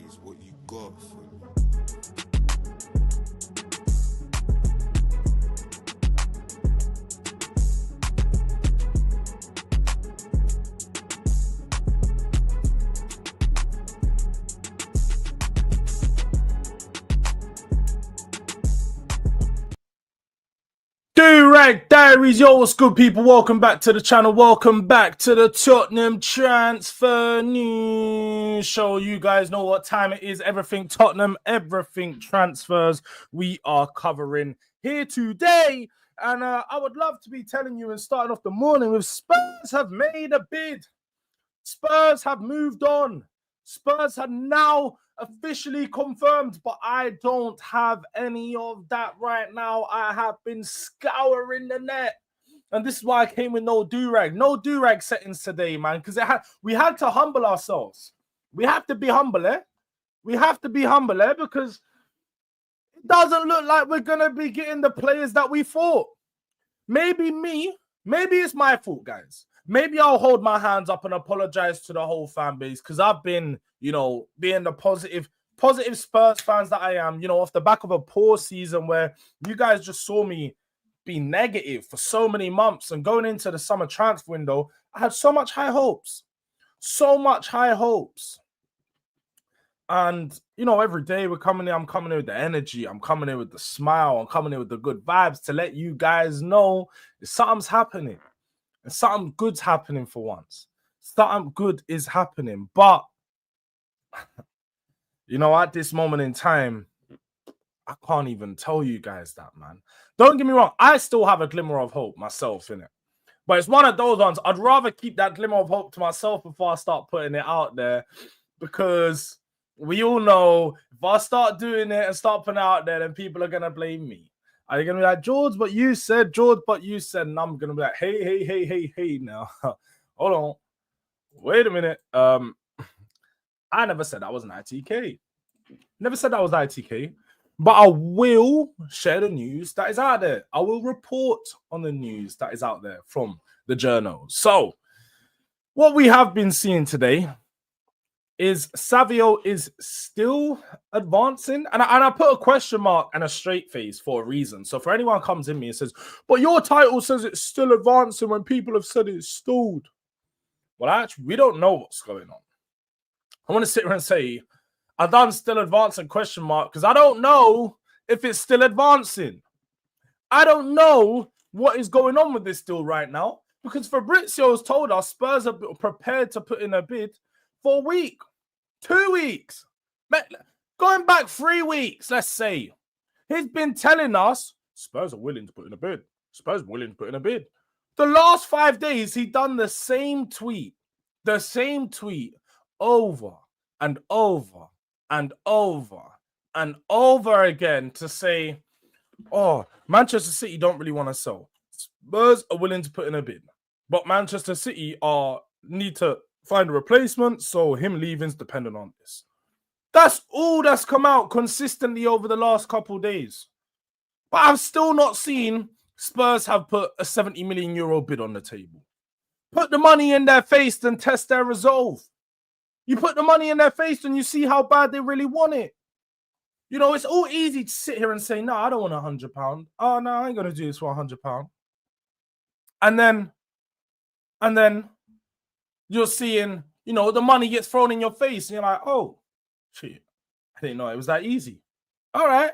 is what you got for me. Durag Diaries, yo, what's good, people? Welcome back to the channel. Welcome back to the Tottenham transfer news show. You guys know what time it is. Everything Tottenham, everything transfers. We are covering here today. And I would love to be telling you and starting off the morning with Spurs have made a bid. Spurs have moved on. Spurs have now officially confirmed, but I don't have any of that right now. I have been scouring the net. And this is why I came with no durag. No durag settings today, man, because we had to humble ourselves. We have to be humble, eh? We have to be humble, eh? Because it doesn't look like we're going to be getting the players that we thought. Maybe it's my fault, guys. Maybe I'll hold my hands up and apologize to the whole fan base because I've been, being the positive Spurs fans that I am, off the back of a poor season where you guys just saw me be negative for so many months, and going into the summer transfer window, I had so much high hopes. And, every day I'm coming in with the energy. I'm coming in with the smile. I'm coming in with the good vibes to let you guys know something's happening. And something good's happening for once. Something good is happening. But, at this moment in time, I can't even tell you guys that, man. Don't get me wrong. I still have a glimmer of hope myself, innit? But it's one of those ones. I'd rather keep that glimmer of hope to myself before I start putting it out there. Because we all know if I start doing it and start putting it out there, then people are going to blame me. Are you going to be like, Jords, but you said, and I'm going to be like, hey, now. Hold on. Wait a minute. I never said that was an ITK. Never said that was ITK. But I will share the news that is out there. I will report on the news that is out there from the journal. So, what we have been seeing today is Savio is still advancing. And I put a question mark and a straight face for a reason. So for anyone who comes in me and says, but your title says it's still advancing when people have said it's stalled. Well, actually, we don't know what's going on. I want to sit here and say, I done still advancing question mark because I don't know if it's still advancing. I don't know what is going on with this deal right now because Fabrizio has told us Spurs are prepared to put in a bid for a week. 2 weeks, going back 3 weeks, let's say. He's been telling us Spurs are willing to put in a bid. Spurs are willing to put in a bid. The last 5 days, he done the same tweet over and over and over and over again to say, oh, Manchester City don't really want to sell. Spurs are willing to put in a bid. But Manchester City need to find a replacement, so him leaving's dependent on this. That's all that's come out consistently over the last couple of days. But I've still not seen Spurs have put a 70 million euro bid on the table. Put the money in their face and test their resolve. You put the money in their face and you see how bad they really want it. It's all easy to sit here and say, no, I don't want £100. Oh, no, I ain't going to do this for £100. And then you're seeing, the money gets thrown in your face and you're like, oh, shit, I didn't know it was that easy. All right.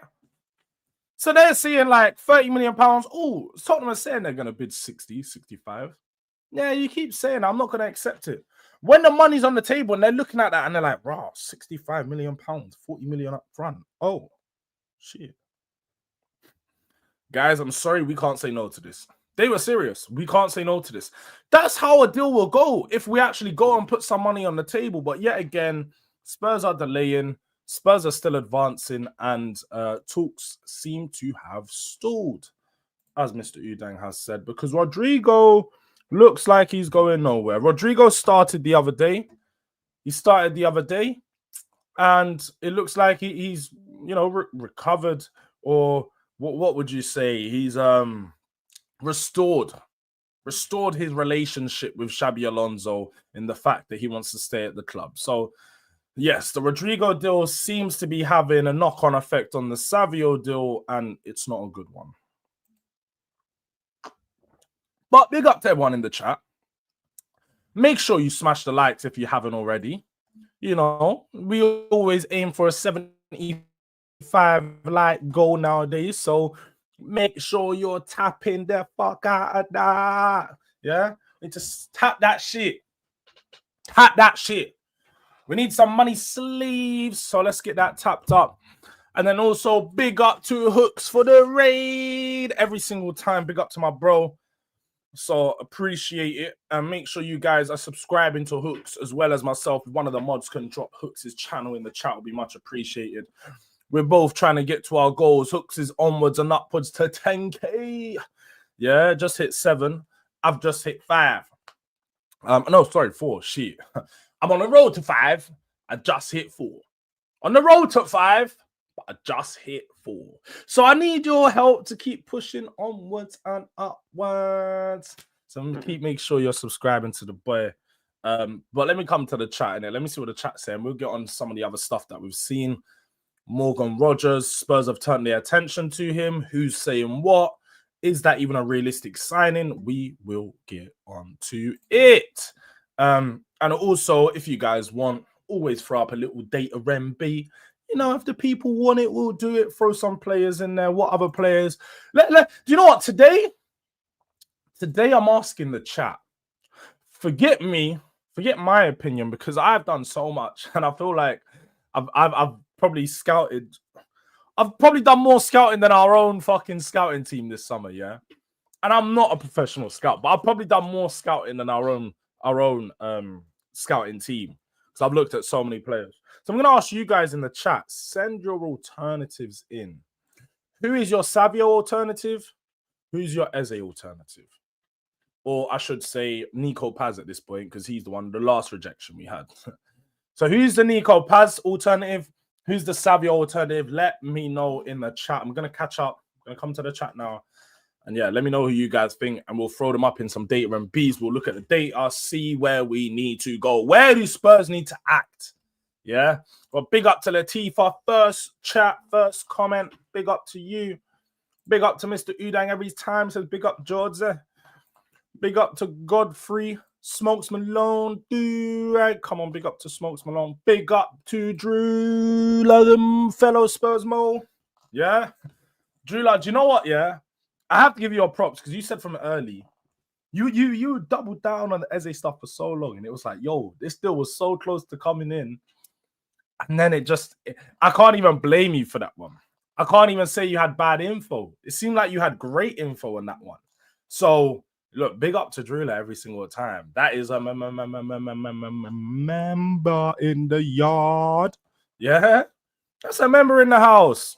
So they're seeing like £30 million. Oh, Tottenham are saying they're going to bid 60, 65. Yeah, you keep saying I'm not going to accept it. When the money's on the table and they're looking at that and they're like, wow, £65 million, 40 million up front. Oh, shit. Guys, I'm sorry, we can't say no to this. They were serious. We can't say no to this. That's how a deal will go if we actually go and put some money on the table. But yet again, Spurs are delaying. Spurs are still advancing. And talks seem to have stalled, as Mr. Udang has said, because Rodrigo looks like he's going nowhere. Rodrigo started the other day. And it looks like he's, recovered, or what would you say? He's restored his relationship with Xabi Alonso in the fact that he wants to stay at the club. So Yes, the Rodrigo deal seems to be having a knock-on effect on the Savio deal, and it's not a good one. But big up to everyone in the chat. Make sure you smash the likes if you haven't already. You know, we always aim for a 75 like goal nowadays. So make sure you're tapping the fuck out of that. Yeah? We just tap that shit. Tap that shit. We need some money sleeves. So let's get that tapped up. And then also big up to Hooks for the raid. Every single time, big up to my bro. So appreciate it. And make sure you guys are subscribing to Hooks as well as myself. If one of the mods can drop Hooks' channel in the chat, will be much appreciated. We're both trying to get to our goals. Hooks is onwards and upwards to 10K. Yeah, just hit 7. I've just hit 5. No, sorry, 4. Shit. I'm on the road to 5. I just hit 4. On the road to 5, but I just hit 4. So I need your help to keep pushing onwards and upwards. So make sure you're subscribing to the boy. But let me come to the chat in there. Let me see what the chat's saying. We'll get on some of the other stuff that we've seen. Morgan Rodgers, Spurs have turned their attention to him. Who's saying what? Is that even a realistic signing? We will get on to it. And also, if you guys want, always throw up a little data RMB. You know, if the people want it, we'll do it. Throw some players in there. What other players? Do you know what? Today I'm asking the chat. Forget me. Forget my opinion, because I've done so much, and I feel like I've probably scouted. I've probably done more scouting than our own fucking scouting team this summer, yeah. And I'm not a professional scout, but I've probably done more scouting than our own scouting team, because I've looked at so many players. So I'm going to ask you guys in the chat, send your alternatives in. Who is your Savio alternative? Who's your Eze alternative? Or I should say Nico Paz at this point, because he's the last rejection we had. So who's the Nico Paz alternative? Who's the Savio alternative? Let me know in the chat. I'm going to catch up. I'm going to come to the chat now. And yeah, let me know who you guys think, and we'll throw them up in some data and Bs. We'll look at the data, see where we need to go. Where do Spurs need to act? Yeah. Well, big up to Latifa. First chat, first comment. Big up to you. Big up to Mr. Udang every time. Says big up Jords. Big up to Godfrey. Smokes Malone. Durag. Come on, big up to Smokes Malone. Big up to Drew. Love fellow Spurs Mo. Yeah. Drew, do you know what? Yeah. I have to give you your props, because you said from early, you doubled down on the Eze stuff for so long, and it was like, yo, this deal was so close to coming in, and then I can't even blame you for that one. I can't even say you had bad info. It seemed like you had great info on that one. So look, big up to Drula every single time. That is a member in the yard. Yeah, that's a member in the house.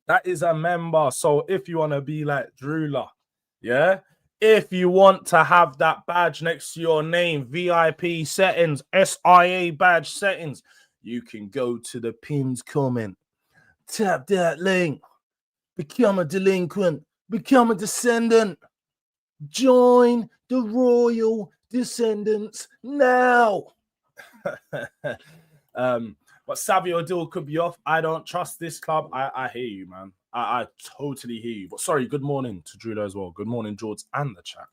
That is a member. So if you want to be like Drula, yeah, if you want to have that badge next to your name, VIP settings, SIA badge settings, you can go to the pinned comment, tap that link, become a delinquent, become a descendant, join the royal descendants now. But Savio deal could be off. I don't trust this club. I hear you, man. I totally hear you. But sorry, good morning to Drew as well. Good morning, Jords and the chat.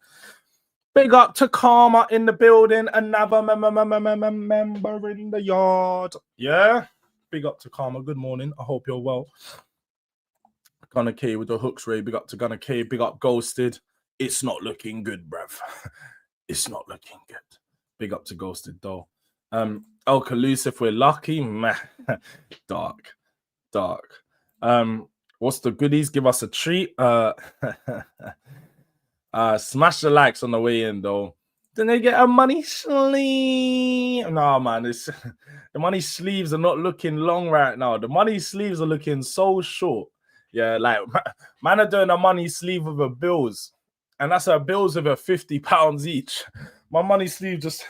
Big up to Karma in the building. Another member in the yard. Yeah. Big up to Karma. Good morning. I hope you're well. Gunner K with the hooks, Ray. Big up to Gunner K. Big up Ghosted. It's not looking good, bruv. It's not looking good. Big up to Ghosted, though. El Kalus, if we're lucky, man. Dark. What's the goodies? Give us a treat. Smash the likes on the way in, though. Then they get a money sleeve. No, man, the money sleeves are not looking long right now. The money sleeves are looking so short. Yeah, like man are doing a money sleeve with a bills, and that's a bills of a £50 each. My money sleeve just.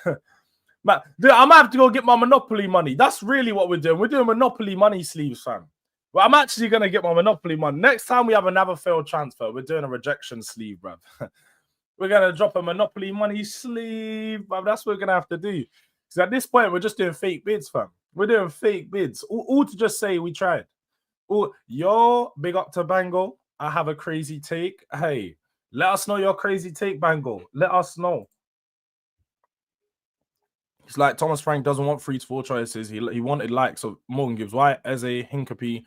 Man, dude, I'm gonna have to go get my Monopoly money. That's really what we're doing. We're doing Monopoly money sleeves, fam. But I'm actually gonna get my Monopoly money. Next time we have another failed transfer, we're doing a rejection sleeve, bruv. We're gonna drop a Monopoly money sleeve, bruv. That's what we're gonna have to do. Because at this point, we're just doing fake bids, fam. We're doing fake bids. All to just say we tried. Yo, big up to Bango. I have a crazy take. Hey, let us know your crazy take, Bango. Let us know. It's like Thomas Frank doesn't want 3 to 4 choices. He wanted likes of Morgan Gibbs White, Eze, Hincapie,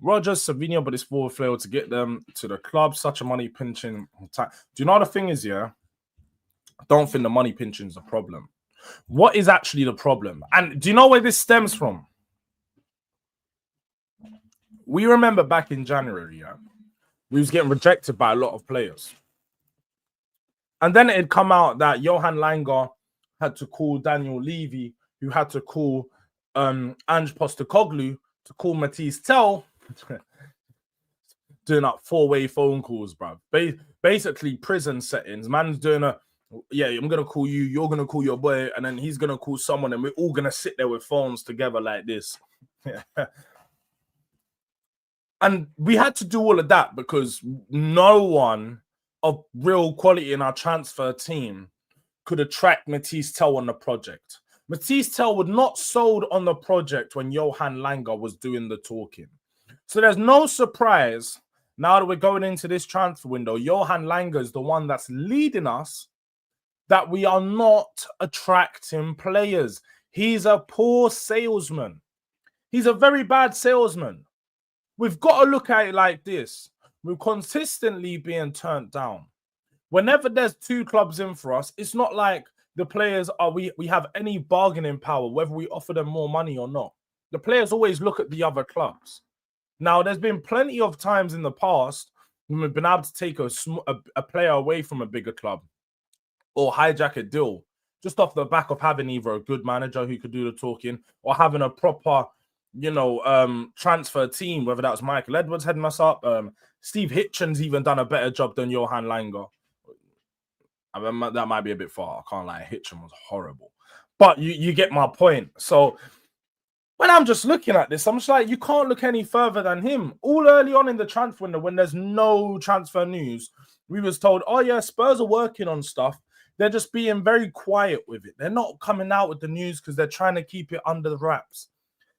Rodgers, Savio, but it's forward failed to get them to the club. Such a money pinching time. Do you know what the thing is, yeah? I don't think the money pinching is a problem. What is actually the problem? And do you know where this stems from? We remember back in January, yeah, we was getting rejected by a lot of players. And then it had come out that Johan Langer had to call Daniel Levy, who had to call Ange Postecoglou, to call Matisse Tell, doing up 4-way phone calls, bro. Basically prison settings. Man's doing I'm going to call you, you're going to call your boy, and then he's going to call someone, and we're all going to sit there with phones together like this. And we had to do all of that because no one of real quality in our transfer team could attract Matisse Tell on the project. Matisse Tell would not sold on the project when Johan Langer was doing the talking. So there's no surprise now that we're going into this transfer window. Johan Langer is the one that's leading us that we are not attracting players. He's a poor salesman. He's a very bad salesman. We've got to look at it like this. We're consistently being turned down. Whenever there's 2 clubs in for us, it's not like the players we have any bargaining power, whether we offer them more money or not. The players always look at the other clubs. Now, there's been plenty of times in the past when we've been able to take a player away from a bigger club or hijack a deal just off the back of having either a good manager who could do the talking or having a proper, transfer team, whether that was Michael Edwards heading us up. Steve Hitchens even done a better job than Johan Langer. I mean, that might be a bit far. I can't lie. Hitchen was horrible. But you get my point. So when I'm just looking at this, I'm just like, you can't look any further than him. All early on in the transfer window, when there's no transfer news, we was told, oh yeah, Spurs are working on stuff. They're just being very quiet with it. They're not coming out with the news because they're trying to keep it under the wraps.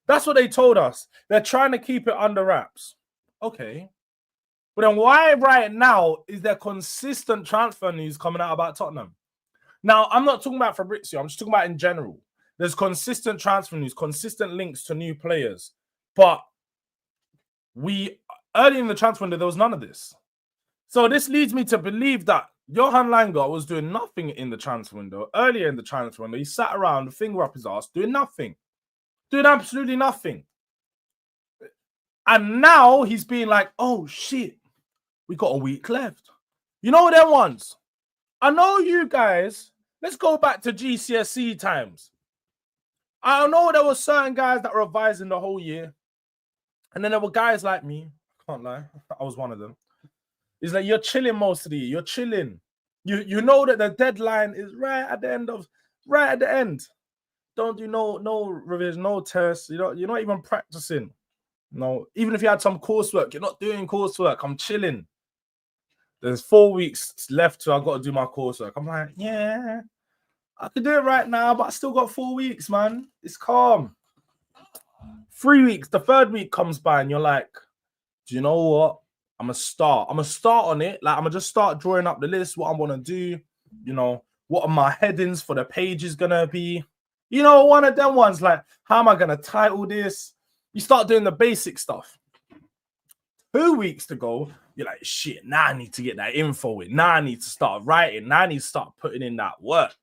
That's what they told us. They're trying to keep it under wraps. Okay. But then why right now is there consistent transfer news coming out about Tottenham? Now, I'm not talking about Fabrizio. I'm just talking about in general. There's consistent transfer news, consistent links to new players. But early in the transfer window, there was none of this. So this leads me to believe that Johan Langer was doing nothing in the transfer window. Earlier in the transfer window, he sat around, finger up his ass, doing nothing. Doing absolutely nothing. And now he's being like, oh, shit. We got a week left. You know them ones? I know you guys. Let's go back to GCSE times. I know there were certain guys that were revising the whole year. And then there were guys like me. I can't lie. I was one of them. It's like, you're chilling most of the year. You're chilling. You know that the deadline is right at the end. Don't do no revision, no tests. You're not even practicing. No, even if you had some coursework, you're not doing coursework. I'm chilling. There's 4 weeks left till I got to do my coursework. I'm like, yeah, I could do it right now, but I still got 4 weeks, man. It's calm. 3 weeks, the 3rd week comes by and you're like, do you know what? I'm going to start. I'm going to start on it. Like, I'm going to just start drawing up the list, what I'm going to do. What are my headings for the pages going to be? One of them ones, like, how am I going to title this? You start doing the basic stuff. 2 weeks to go, you're like, shit, now I need to get that info in. Now I need to start writing. Now I need to start putting in that work.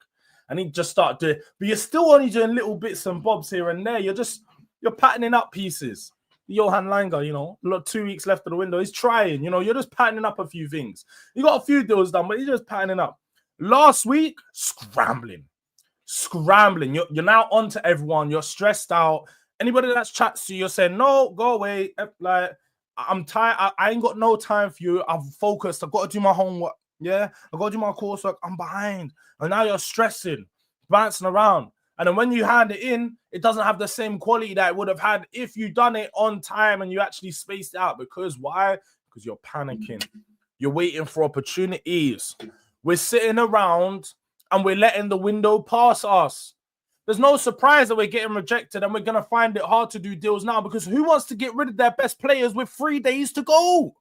I need to just start doing, but you're still only doing little bits and bobs here and there. You're patterning up pieces. Johan Langer, 2 weeks left of the window. He's trying, you're just patterning up a few things. You got a few deals done, but you're just patterning up. Last week, scrambling. You're now on to everyone. You're stressed out. Anybody that chats to you, you're saying, no, go away. Like, I'm tired. I ain't got no time for you. I'm focused. I've got to do my homework. Yeah, I've got to do my coursework. I'm behind. And now you're stressing, bouncing around. And then when you hand it in, it doesn't have the same quality that it would have had if you done it on time and you actually spaced it out. Because why? Because you're panicking. You're waiting for opportunities. We're sitting around and we're letting the window pass us. There's no surprise that we're getting rejected and we're going to find it hard to do deals now because who wants to get rid of their best players with 3 days to go?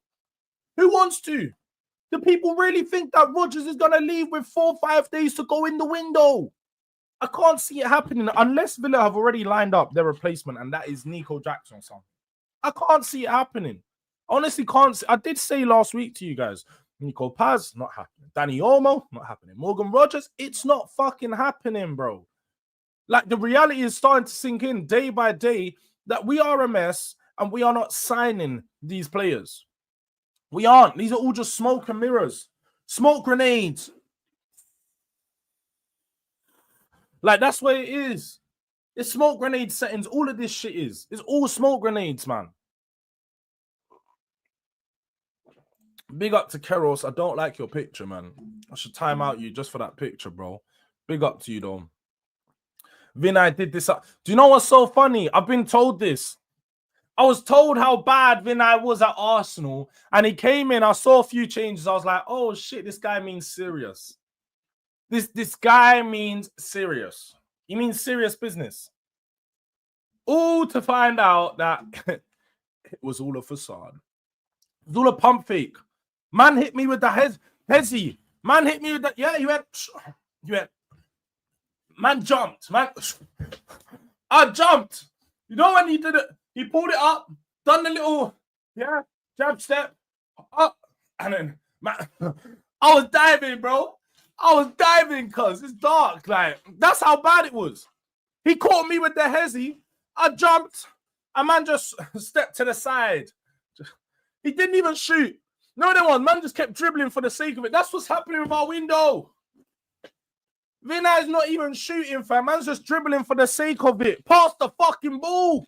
Who wants to? Do people really think that Rodgers is going to leave with 4 or 5 days to go in the window? I can't see it happening unless Villa have already lined up their replacement, and that is Nico Jackson or something. I can't see it happening. Honestly, can't see. I did say last week to you guys, Nico Paz, not happening. Danny Olmo, not happening. Morgan Rodgers, it's not fucking happening, bro. Like, the reality is starting to sink in day by day that we are a mess and we are not signing these players. We aren't. These are all just smoke and mirrors. Smoke grenades. Like, that's what it is. It's smoke grenade settings. All of this shit is. It's all smoke grenades, man. Big up to Keros. I don't like your picture, man. I should time out you just for that picture, bro. Big up to you, though. Vinay did this. Do you know what's so funny? I've been told this. I was told how bad Vinay was at Arsenal, and he came in. I saw a few changes. I was like, oh shit, this guy means serious. This guy means serious. He means serious business. All to find out that it was all a facade. It was all a pump fake. Man hit me with the hezzy. Man hit me with the he went. Man jumped. Man, I jumped. You know when he did it? He pulled it up, done the little jab step up, and then man, I was diving, bro. I was diving because it's dark. Like, that's how bad it was. He caught me with the hezzy. I jumped. A man just stepped to the side. He didn't even shoot. No, there was. Man just kept dribbling for the sake of it. That's what's happening with our window. Vinay's not even shooting, fam. Man's just dribbling for the sake of it. Pass the fucking ball.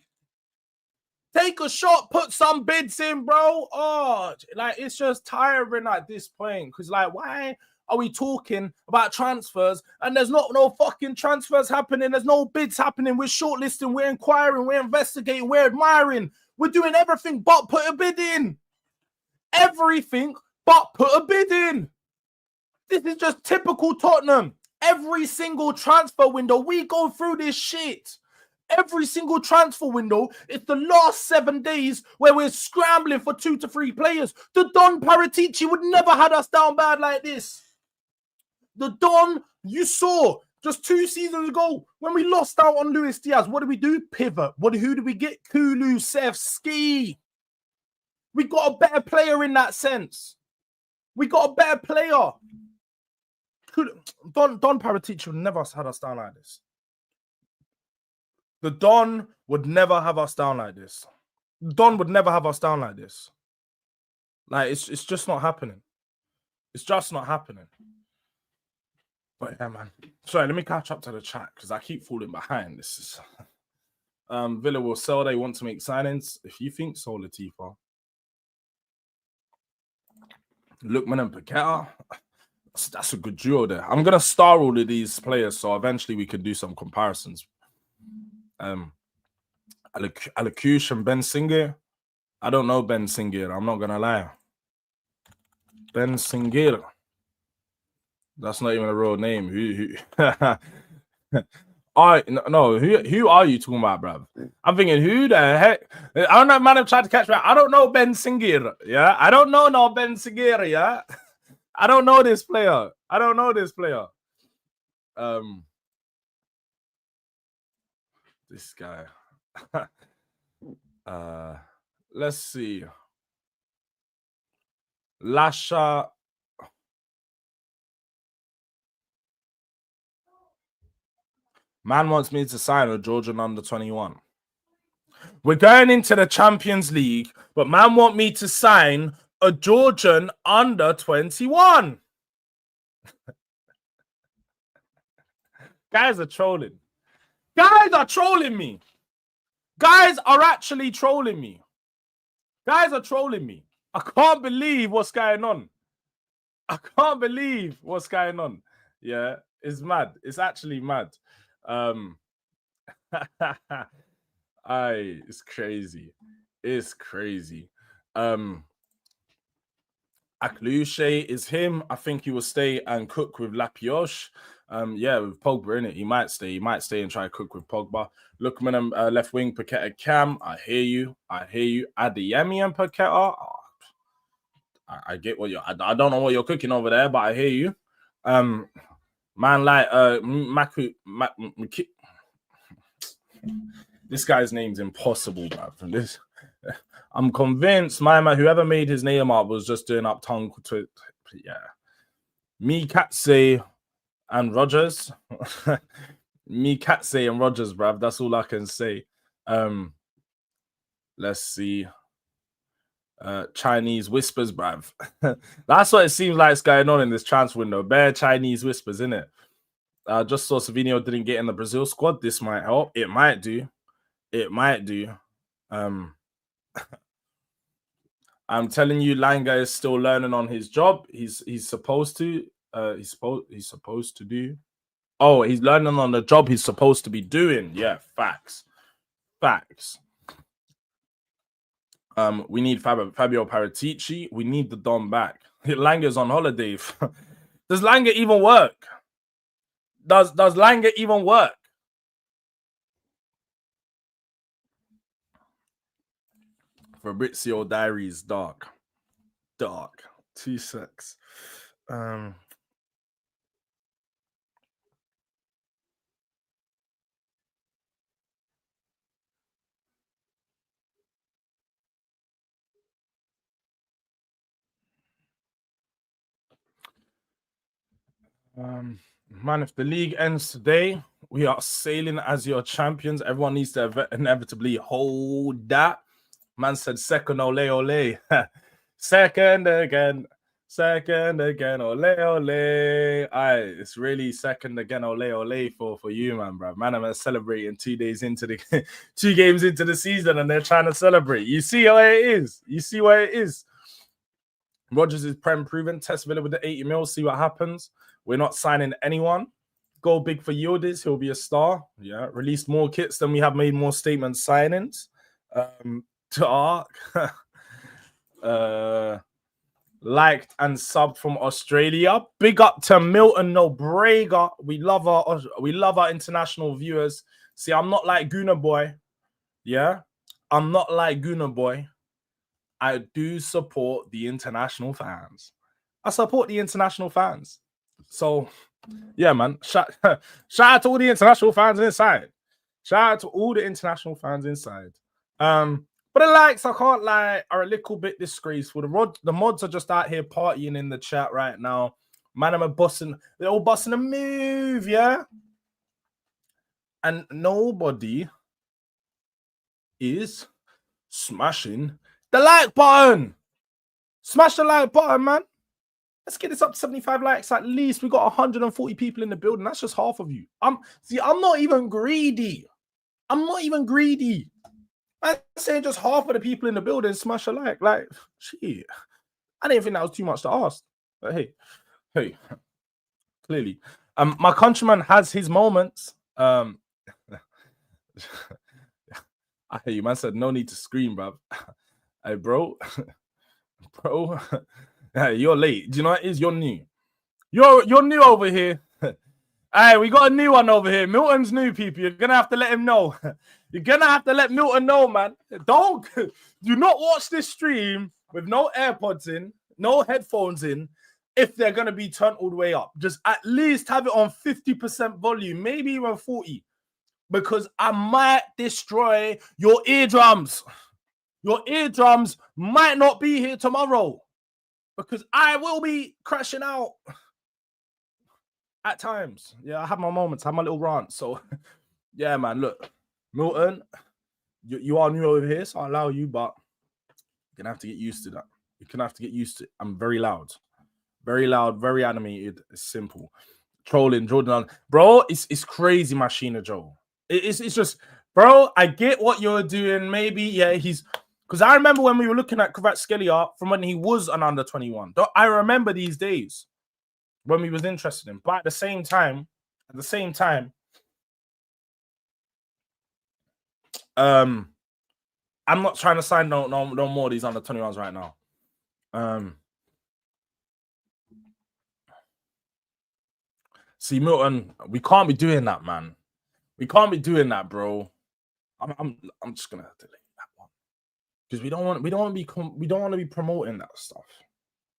Take a shot, put some bids in, bro. Oh, like, it's just tiring at this point. Because, like, why are we talking about transfers and there's no fucking transfers happening? There's no bids happening. We're shortlisting, we're inquiring, we're investigating, we're admiring. We're doing everything but put a bid in. Everything but put a bid in. This is just typical Tottenham. Every single transfer window, we go through this shit. Every single transfer window, it's the last 7 days where we're scrambling for 2 to 3 players. The Don Paratici would never had us down bad like this. The Don, you saw just 2 seasons ago when we lost out on Luis Diaz. What did we do? Pivot. Who did we get? Kulusevski. We got a better player in that sense. We got a better player. Don Paratici would never have had us down like this. The Don would never have us down like this. Don would never have us down like this. Like, it's just not happening. It's just not happening. But yeah, man. Sorry, let me catch up to the chat because I keep falling behind. This is Villa will sell. They want to make signings. If you think so, Latifa. Lookman and Paqueta. That's a good duo there. I'm gonna star all of these players, so eventually we can do some comparisons. Alakush and Ben Singer. I don't know Ben Singer. I'm not gonna lie. Ben Singer. That's not even a real name. Who who are you talking about, bruv? I'm thinking, who the heck? I don't know, man. I've tried to catch me. I don't know Ben Singer. Yeah, I don't know no Ben Singer. Yeah. I don't know this player. This guy. Let's see. Lasha. Man wants me to sign a Georgian under 21. We're going into the Champions League, but man want me to sign a Georgian under 21. Guys are trolling. Guys are trolling me. Guys are actually trolling me. Guys are trolling me. I can't believe what's going on. I can't believe what's going on. Yeah, it's mad. It's actually mad. It's crazy. It's crazy. Aklushe is him. I think he will stay and cook with Lapioche. Yeah, with Pogba in it, he might stay. He might stay and try to cook with Pogba. Lookman and left wing, Paqueta, Cam. I hear you. Adeyemi and Paqueta. I get what you're. I don't know what you're cooking over there, but I hear you. Man, like this guy's name's impossible, bro. From this, I'm convinced my man, whoever made his name up, was just doing up tongue to me, Katse and Rodgers. Me, Katse and Rodgers, bruv. That's all I can say. Let's see. Chinese whispers, bruv. That's what it seems like is going on in this transfer window. Bare Chinese whispers, innit? Just saw Savio didn't get in the Brazil squad. This might help. It might do. I'm telling you, Langa is still learning on his job. He's supposed to. He's supposed to do. Oh, he's learning on the job he's supposed to be doing. Yeah, facts. We need Fabio Paratici. We need the Don back. Langa's on holiday. Does Langa even work? Does Langa even work? Fabrizio Diaries, dark. 2-6. Man, if the league ends today, we are sailing as your champions. Everyone needs to inevitably hold that. Man said second, ole, ole. Second again, ole, ole. It's really second again, ole, ole for you, man, bro. Man, I'm celebrating 2 days into the 2 games into the season, and they're trying to celebrate. You see where it is. Rodgers is prem proven. Test Villa with the 80 mil. See what happens. We're not signing anyone. Go big for Jords. He'll be a star. Yeah. Released more kits than we have made more statement signings. Dark. Liked and subbed from Australia. Big up to Milton Nobrega. We love our international viewers. See, I'm not like Guna Boy. Yeah. I'm not like Guna Boy. I do support the international fans. I support the international fans. So, yeah, man. Shout out to all the international fans inside. But the likes, I can't lie, are a little bit disgraceful. The mods are just out here partying in the chat right now. Man, they're all busting a move, yeah? And nobody is smashing the like button. Smash the like button, man. Let's get this up to 75 likes at least. We got 140 people in the building. That's just half of you. I'm not even greedy. I'm saying just half of the people in the building smash a like. Like, shit. I didn't think that was too much to ask. But hey. Clearly. My countryman has his moments. I hear you, man said no need to scream, bruv. Hey, bro. Hey, you're late. Do you know what it is? You're new. You're new over here. Hey, we got a new one over here. Milton's new, people. You're gonna have to let him know. You're gonna have to let Milton know, man. Do not watch this stream with no AirPods in, no headphones in, if they're gonna be turned all the way up. Just at least have it on 50% volume, maybe even 40, because I might destroy your eardrums. Your eardrums might not be here tomorrow, because I will be crashing out at times. Yeah, I have my moments, I have my little rant. So, yeah, man, look, Milton, you are new over here, so I allow you, but you're going to have to get used to that. You're going to have to get used to it. I'm very loud, very animated. It's simple. Trolling, Jordan. Bro, it's crazy, Machina Joe. It's just, bro, I get what you're doing. Maybe, yeah, because I remember when we were looking at Kvaratskhelia from when he was an under 21. I remember these days when we was interested in. But at the same time, I'm not trying to sign no more of these under 21s right now. See, Milton, we can't be doing that, man. We can't be doing that, bro. I'm just gonna delete that one because we don't want to be promoting that stuff.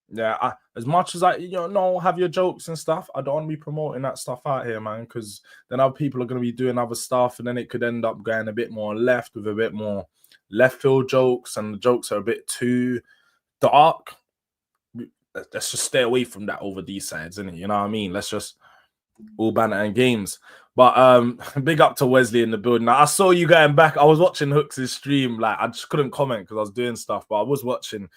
Yeah, as much as have your jokes and stuff, I don't want to be promoting that stuff out here, man, because then other people are going to be doing other stuff, and then it could end up going a bit more left with a bit more left field jokes, and the jokes are a bit too dark. Let's just stay away from that over these sides, innit? You know what I mean? Let's just all banter and games. But big up to Wesley in the building. Now, I saw you getting back. I was watching Hooks' stream. Like, I just couldn't comment because I was doing stuff, but I was watching,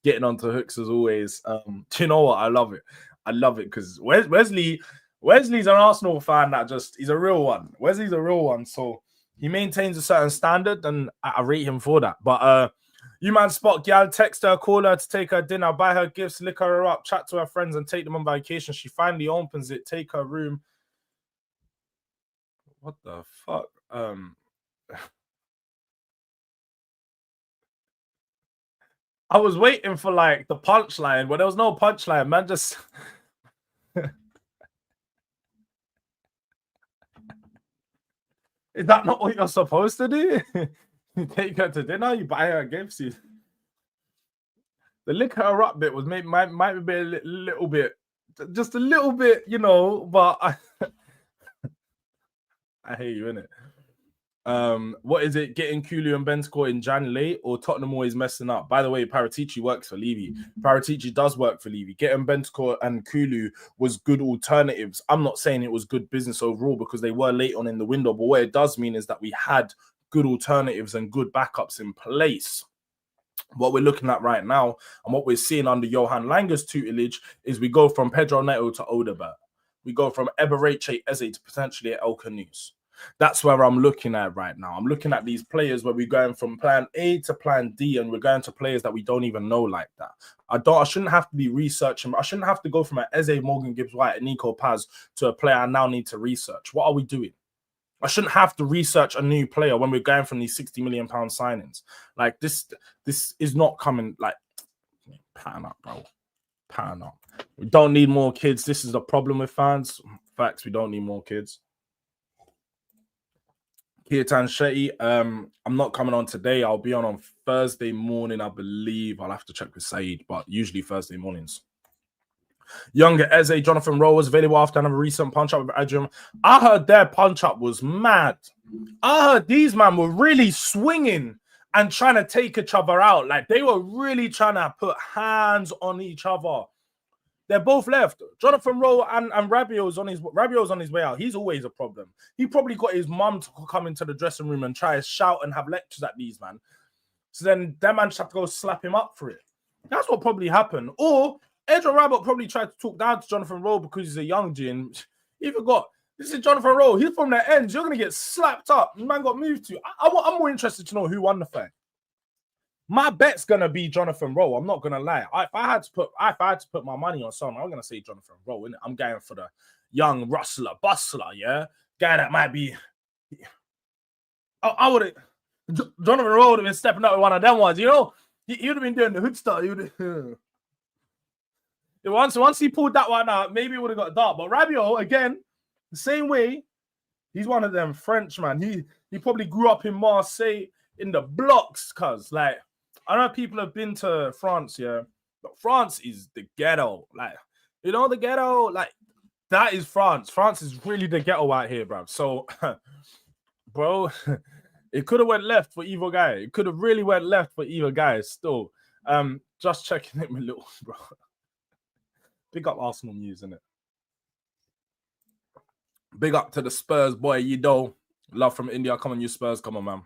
getting onto Hooks as always. Do you know what? I love it. I love it because Wesley's an Arsenal fan that he's a real one. Wesley's a real one. So he maintains a certain standard, and I rate him for that. But you man spot gal, text her, call her to take her dinner, buy her gifts, lick her up, chat to her friends, and take them on vacation. She finally opens it, take her room. What the fuck? I was waiting for like the punchline, but there was no punchline, man. Just is that not what you're supposed to do? You take her to dinner, you buy her gifts. The lick her up bit was might be a little bit, just a little bit, but I hate you, innit? What is it? Getting Kulu and Bentancur in Jan late, or Tottenham always messing up? By the way, Paratici works for Levy. Paratici does work for Levy. Getting Bentancur and Kulu was good alternatives. I'm not saying it was good business overall because they were late on in the window, but what it does mean is that we had good alternatives and good backups in place. What we're looking at right now and what we're seeing under Johan Langer's tutelage is we go from Pedro Neto to Odegaard. We go from Ebereche Eze to potentially El Canus. That's where I'm looking at right now. I'm looking at these players where we're going from plan A to plan D, and we're going to players that we don't even know like that. I shouldn't have to be researching. I shouldn't have to go from an Eze, Morgan Gibbs-White, and Nico Paz to a player I now need to research. What are we doing? I shouldn't have to research a new player when we're going from these £60 million signings. Like this is not coming. Like, pattern up, bro. Pattern up. We don't need more kids. This is the problem with fans. Facts, we don't need more kids. Kirtan Shetty, I'm not coming on today. I'll be on Thursday morning, I believe. I'll have to check with Saeed, but usually Thursday mornings. Younger Eze, Jonathan Rowe was available after another recent punch-up with Adrian. I heard their punch-up was mad. I heard these men were really swinging and trying to take each other out. Like, they were really trying to put hands on each other. They're both left. Jonathan Rowe and Rabiot's on his way out. He's always a problem. He probably got his mum to come into the dressing room and try to shout and have lectures at these, man. So then that man just have to go slap him up for it. That's what probably happened. Or Edgar Rabbit probably tried to talk down to Jonathan Rowe because he's a young G, and he forgot. This is Jonathan Rowe. He's from the ends. You're going to get slapped up. The man got moved to. I'm more interested to know who won the fight. My bet's going to be Jonathan Rowe. I'm not going to lie. If I had to put my money on someone, I'm going to say Jonathan Rowe. Innit? I'm going for the young rustler, bustler, yeah? Guy that might be... I would have... Jonathan Rowe would have been stepping up with one of them ones. You know, he would have been doing the hood style. Once he pulled that one out, maybe it would have got dark. But Rabiot, again, the same way, he's one of them French, man. He probably grew up in Marseille in the blocks, cuz, like, I know people have been to France, yeah, but France is the ghetto. Like, you know, the ghetto, like, that is France. France is really the ghetto out here, bro. So, bro, it could have went left for either guy. It could have really went left for either guy still. Just checking it, my little bro. Big up Arsenal news, innit? Big up to the Spurs, boy. You know, love from India. Come on, you Spurs. Come on, man.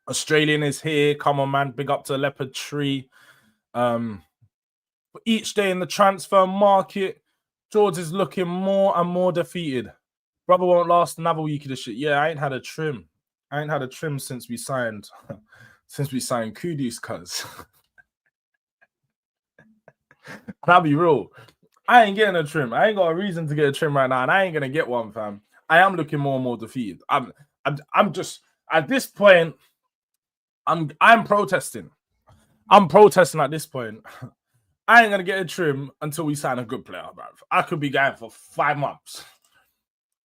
Australian is here. Come on, man. Big up to Leopard Tree. For each day in the transfer market, Jords is looking more and more defeated. Brother won't last another week of this shit. Yeah, I ain't had a trim. I ain't had a trim since we signed Kudus, cuz. And I'll be real. I ain't getting a trim. I ain't got a reason to get a trim right now, and I ain't gonna get one, fam. I am looking more and more defeated. I'm just at this point. I'm protesting. I'm protesting at this point. I ain't gonna get a trim until we sign a good player, bro. I could be going for 5 months.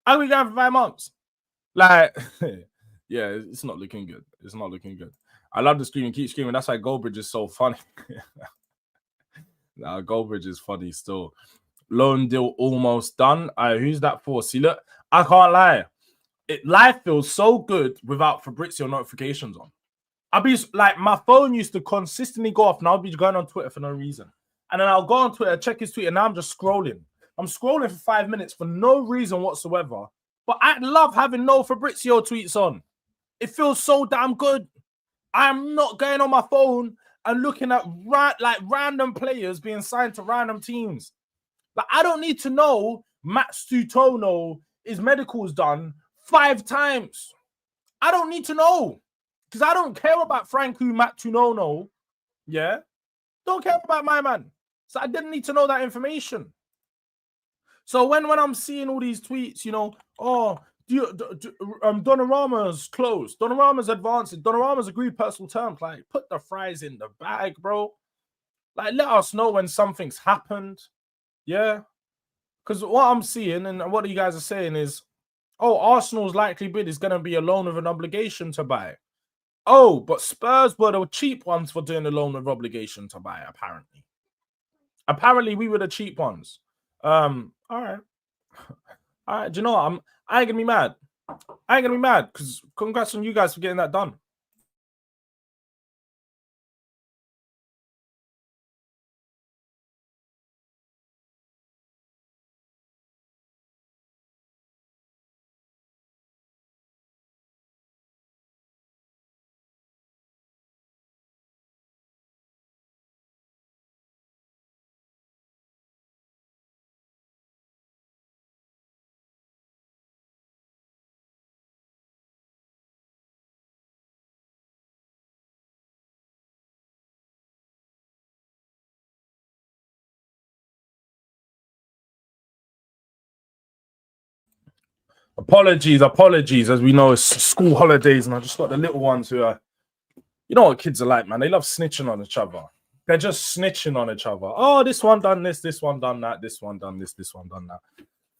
I could be going for 5 months. Like, yeah, it's not looking good. It's not looking good. I love the screaming, keep screaming. That's why Goldbridge is so funny. Nah, Goldbridge is funny still. Loan deal almost done. Who's that for? See, look, I can't lie. Life feels so good without Fabrizio notifications on. I'll be like, my phone used to consistently go off, and I'll be going on Twitter for no reason. And then I'll go on Twitter, check his tweet, and now I'm just scrolling. I'm scrolling for 5 minutes for no reason whatsoever. But I love having no Fabrizio tweets on. It feels so damn good. I'm not going on my phone and looking at random players being signed to random teams. Like, I don't need to know Matt Stutono, his medical's done 5 times. I don't need to know. Because I don't care about Franku Matunono. Yeah? Don't care about my man. So I didn't need to know that information. So when I'm seeing all these tweets, you know, oh, Donnarumma's closed. Donnarumma's advancing. Donnarumma's agreed personal terms. Like, put the fries in the bag, bro. Like, let us know when something's happened. Yeah? Because what I'm seeing and what you guys are saying is, oh, Arsenal's likely bid is going to be a loan with an obligation to buy. Oh, but Spurs were the cheap ones for doing the loan with obligation to buy, apparently. Apparently, we were the cheap ones. All right. All right, do you know what? I ain't gonna be mad. I ain't gonna be mad because congrats on you guys for getting that done. Apologies. As we know, it's school holidays, and I just got the little ones who are, you know what kids are like, man. They love snitching on each other. They're just snitching on each other. Oh, this one done this one done that, this one done this one done that.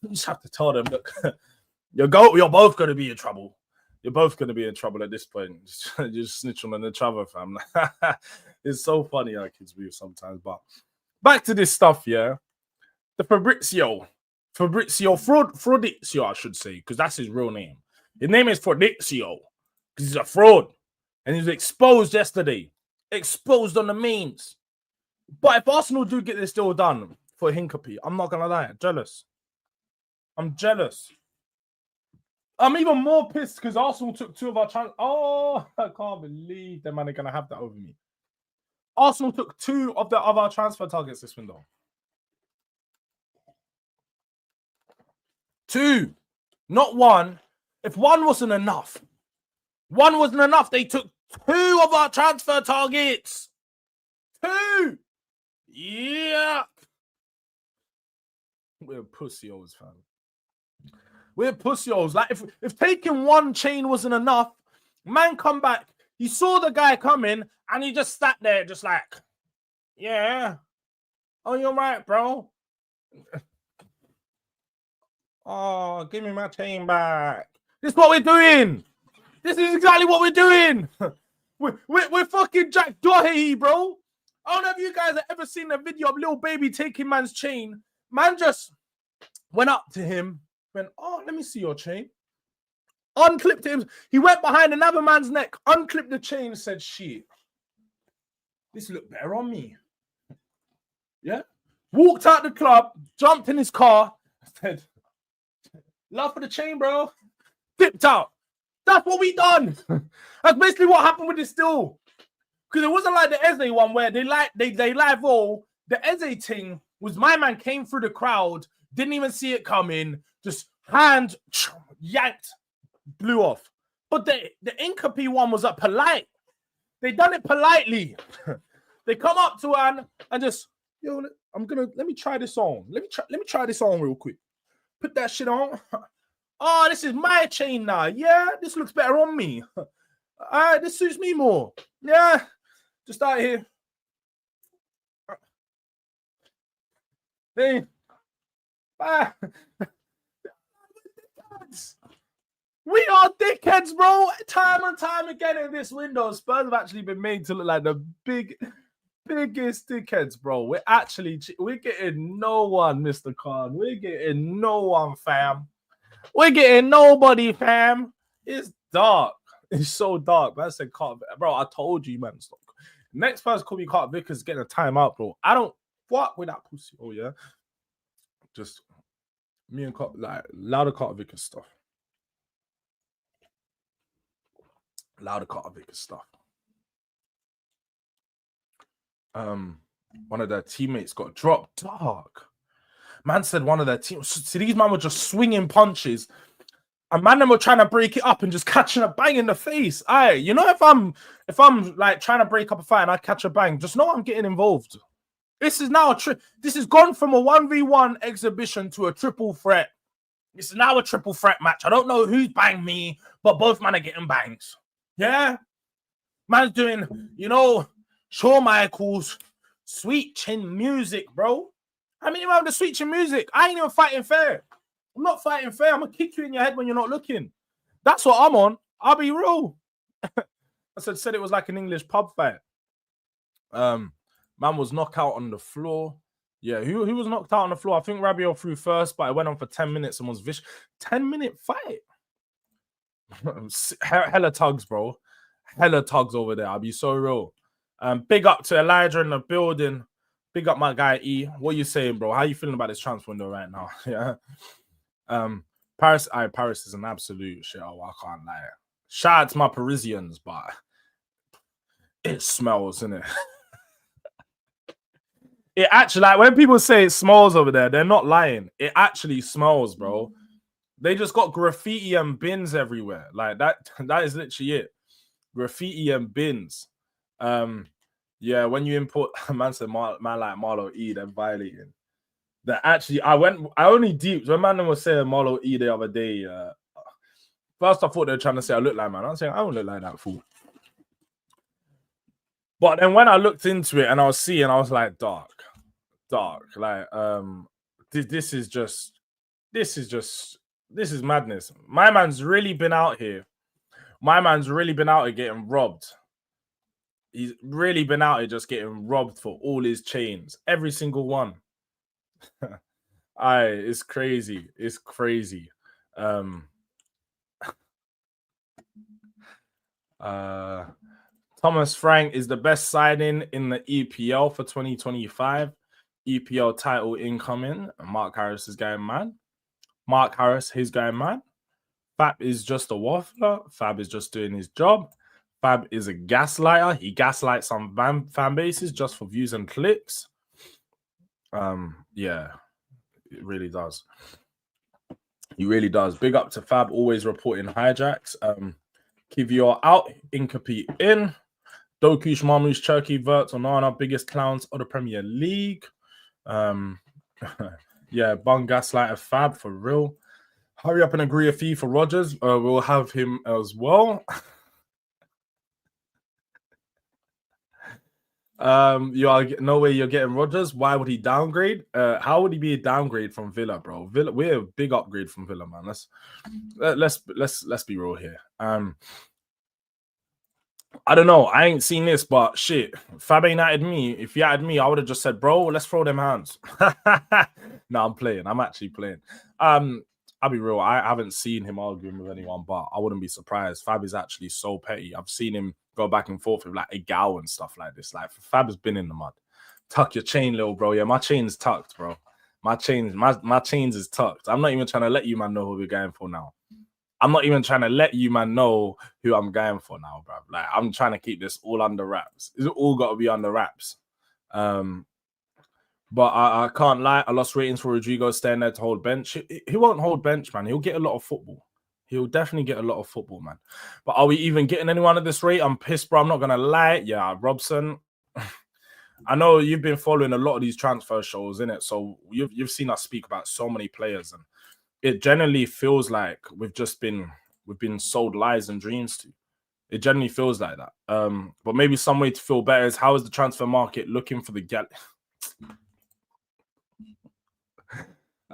You just have to tell them, look, you're both going to be in trouble. You're both going to be in trouble at this point. Just snitching on each other, fam. It's so funny how kids move sometimes. But back to this stuff, yeah. The Fabrizio, Fraudizio, I should say, because that's his real name. His name is Fraudizio because he's a fraud, and he was exposed yesterday. Exposed on the memes. But if Arsenal do get this deal done for Hincapie, I'm not gonna lie, jealous. I'm jealous. I'm even more pissed because Arsenal took 2 of our chances. Oh, I can't believe them man are gonna have that over me. Arsenal took 2 of our transfer targets this window. 2, not 1. If 1 wasn't enough, they took 2 of our transfer targets. 2. Yeah. We're pussios, fam. We're pussios. Like, if taking 1 chain wasn't enough, man come back. He saw the guy coming, and he just sat there just like, yeah. Oh, you're right, bro. Oh, give me my chain back. This is what we're doing. This is exactly what we're doing. We're fucking Jack Doherty, bro. I don't know if you guys have ever seen a video of little baby taking man's chain. Man just went up to him, went, oh, let me see your chain. Unclipped him. He went behind another man's neck, unclipped the chain, said, shit, this look better on me. Yeah. Walked out the club, jumped in his car, said, love for the chain, bro. Dipped out. That's what we done. That's basically what happened with this deal. Because it wasn't like the Eze one where they live all. The Eze thing was my man came through the crowd, didn't even see it coming, just hand yanked, blew off. But the Hincapie one was polite. They done it politely. They come up to Anne and just, yo, let me try this on. Let me try this on real quick. Put that shit on. Oh, this is my chain now. Yeah, this looks better on me. All right, this suits me more. Yeah, just out here. We are dickheads, bro. Time and time again in this window, Spurs have actually been made to look like the biggest dickheads, bro. We're getting no one, Mr. Khan. We're getting no one, fam. We're getting nobody, fam. It's dark. It's so dark. Man said, bro, I told you, man. Stop. Next person called me Carter Vickers getting a timeout, bro. I don't fuck with that pussy. Oh, yeah. Just me and Carter, like, louder Carter Vickers stuff. Louder Carter Vickers stuff. One of their teammates got dropped. Dark. Man said one of their teams. See, these men were just swinging punches. And man, them were trying to break it up and just catching a bang in the face. You know, if I'm like trying to break up a fight and I catch a bang, just know I'm getting involved. This is now this has gone from a 1v1 exhibition to a triple threat. This is now a triple threat match. I don't know who's banged me, but both men are getting bangs. Yeah, man's doing, you know, Shawn Michaels, sweet chin music, bro. I mean, you have the sweet chin music. I ain't even fighting fair. I'm not fighting fair. I'm gonna kick you in your head when you're not looking. That's what I'm on. I'll be real. I said it was like an English pub fight. Man was knocked out on the floor. Yeah, who was knocked out on the floor? I think Rabio threw first, but it went on for 10 minutes and was vicious. 10-minute fight. Hella tugs, bro. Hella tugs over there. I'll be so real. Big up to Elijah in the building. Big up my guy E. What you saying, bro? How you feeling about this transfer window right now? Yeah. Paris is an absolute shit. Oh, I can't lie. Shout out to my Parisians, but it smells, innit? It actually, like, when people say it smells over there, they're not lying. It actually smells, bro. They just got graffiti and bins everywhere. Like, that is literally it. Graffiti and bins. Yeah, when you import, man said, man like Marlo E, they're violating. That actually, I only deeped when man was saying Marlo E the other day. First, I thought they were trying to say I look like man. I'm saying I don't look like that fool. But then when I looked into it and I was like, dark. Like, this is madness. My man's really been out here. Getting robbed. He's really been out here just getting robbed for all his chains. Every single one. It's crazy. It's crazy. Thomas Frank is the best signing in the EPL for 2025. EPL title incoming. Mark Harris is going mad. Mark Harris, he's going mad. Fab is just a waffler. Fab is just doing his job. Fab is a gaslighter. He gaslights some fan bases just for views and clicks. Yeah, it really does. He really does. Big up to Fab, always reporting hijacks. Kivior out, Incomplete in. Dokush, Marmouche, Cherky, Vert, Onana, biggest clowns of the Premier League. Yeah, Bung Gaslighter Fab for real. Hurry up and agree a fee for Rodgers. We'll have him as well. No way you're getting Rodgers. Why would he downgrade? How would he be a downgrade from Villa, bro? We're a big upgrade from Villa, man. Let's be real here. I don't know. I ain't seen this, but shit. Fab ain't added me. If he added me, I would have just said, bro, let's throw them hands. No, I'm playing. I'm actually playing. I'll be real. I haven't seen him arguing with anyone, but I wouldn't be surprised. Fab is actually so petty. I've seen him go back and forth with like a gal and stuff like this. Like, Fab has been in the mud. Tuck your chain, little bro. Yeah, my chain's tucked, bro. My chains is tucked. I'm not even trying to let you man know who we're going for now. I'm not even trying to let you man know who I'm going for now, bro. Like, I'm trying to keep this all under wraps. It's all got to be under wraps. But I can't lie. I lost ratings for Rodrigo staying there to hold bench. He won't hold bench, man. He'll get a lot of football. He'll definitely get a lot of football, man. But are we even getting anyone at this rate? I'm pissed, bro. I'm not going to lie. Yeah, Robson. I know you've been following a lot of these transfer shows, innit? So you've seen us speak about so many players, and it generally feels like we've been sold lies and dreams to. It generally feels like that. But maybe some way to feel better is, how is the transfer market looking for the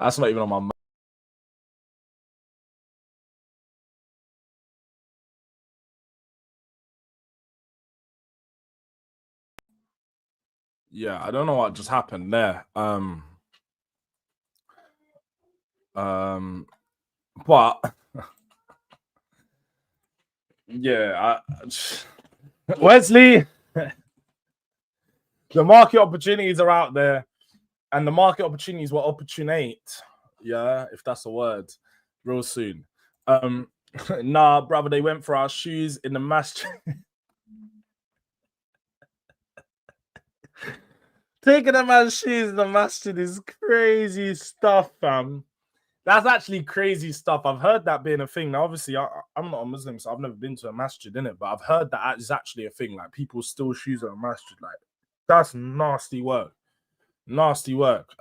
That's not even on my mind. Yeah, I don't know what just happened there. But yeah, Wesley, the market opportunities are out there, and the market opportunities will opportunate. Yeah, if that's a word, real soon. Nah, brother, they went for our shoes in the masjid. Taking a man's shoes in the masjid is crazy stuff, fam. That's actually crazy stuff. I've heard that being a thing. Now, obviously, I'm not a Muslim, so I've never been to a masjid, innit? But I've heard that is actually a thing. Like, people steal shoes at a masjid. Like, that's nasty work. Nasty work.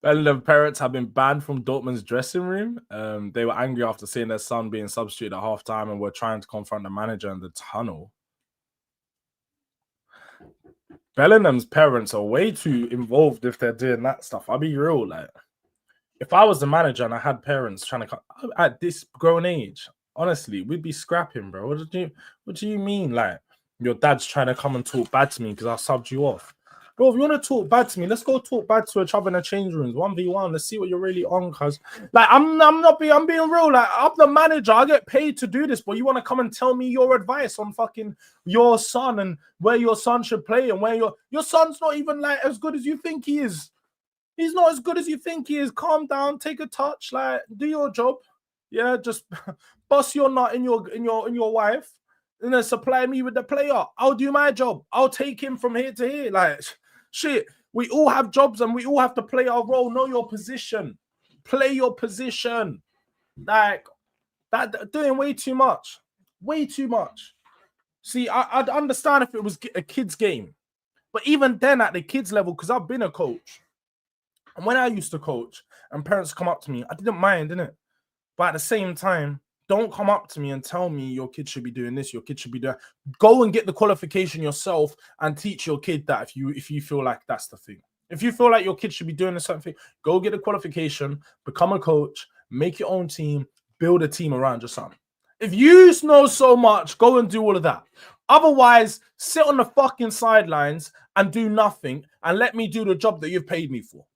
Bellingham parents have been banned from Dortmund's dressing room. They were angry after seeing their son being substituted at halftime and were trying to confront the manager in the tunnel. Bellingham's parents are way too involved if they're doing that stuff. I'll be real, like, if I was the manager and I had parents trying to at this grown age, honestly, we'd be scrapping, bro. What do you mean? Like, your dad's trying to come and talk bad to me because I subbed you off. Bro, if you want to talk bad to me, let's go talk bad to each other in the change rooms, 1v1. Let's see what you're really on, cuz. Like, I'm being real. Like, I'm the manager. I get paid to do this, but you want to come and tell me your advice on fucking your son and where your son should play and where your son's not even like as good as you think he is. He's not as good as you think he is. Calm down, take a touch, like, do your job. Yeah, just bust your nut in your wife, and then supply me with the player. I'll do my job. I'll take him from here to here. Like, shit, we all have jobs and we all have to play our role. Know your position. Play your position. Like, that doing way too much. Way too much. See, I'd understand if it was a kid's game. But even then, at the kids level, because I've been a coach, and when I used to coach and parents come up to me, I didn't mind, innit? But at the same time, don't come up to me and tell me your kid should be doing this, your kid should be doing. Go and get the qualification yourself and teach your kid that if you feel like that's the thing. If you feel like your kid should be doing a certain thing, go get a qualification, become a coach, make your own team, build a team around your son. If you know so much, go and do all of that. Otherwise, sit on the fucking sidelines and do nothing and let me do the job that you've paid me for.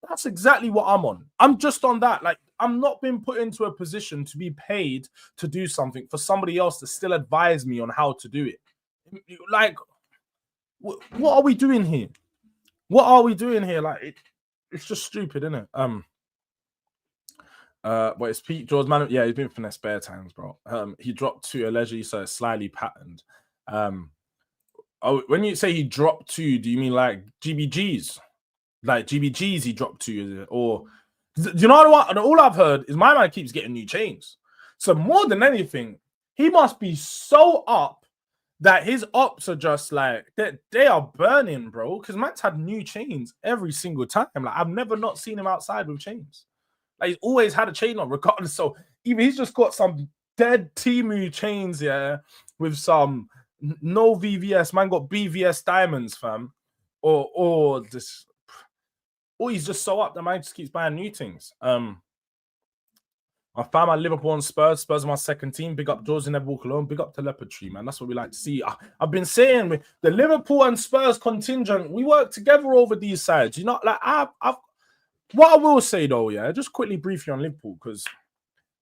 That's exactly what I'm on. I'm just on that. Like, I'm not being put into a position to be paid to do something for somebody else to still advise me on how to do it. Like, what are we doing here? What are we doing here? Like, it's just stupid, isn't it? But it's Pete Jords, man. Yeah, he's been finessed bare times, bro. He dropped 2 allegedly, so it's slightly patterned. When you say he dropped 2, do you mean like GBGs? Like GBGs he dropped 2, is it? Or do you know what? All I've heard is my man keeps getting new chains. So more than anything, he must be so up that his ops are just like they are burning, bro. Because man's had new chains every single time. Like, I've never not seen him outside with chains. Like, he's always had a chain on, regardless. So even he's just got some dead Timu chains, yeah, with some no VVS. Man got BVS diamonds, fam. Or this. Or he's just so up that man just keeps buying new things. I found my Liverpool and Spurs. Spurs are my second team. Big up Jords, never walk alone. Big up to Leopard Tree, man. That's what we like to see. I've been saying the Liverpool and Spurs contingent, we work together over these sides. You know, like what I will say though, yeah, just quickly briefly on Liverpool, because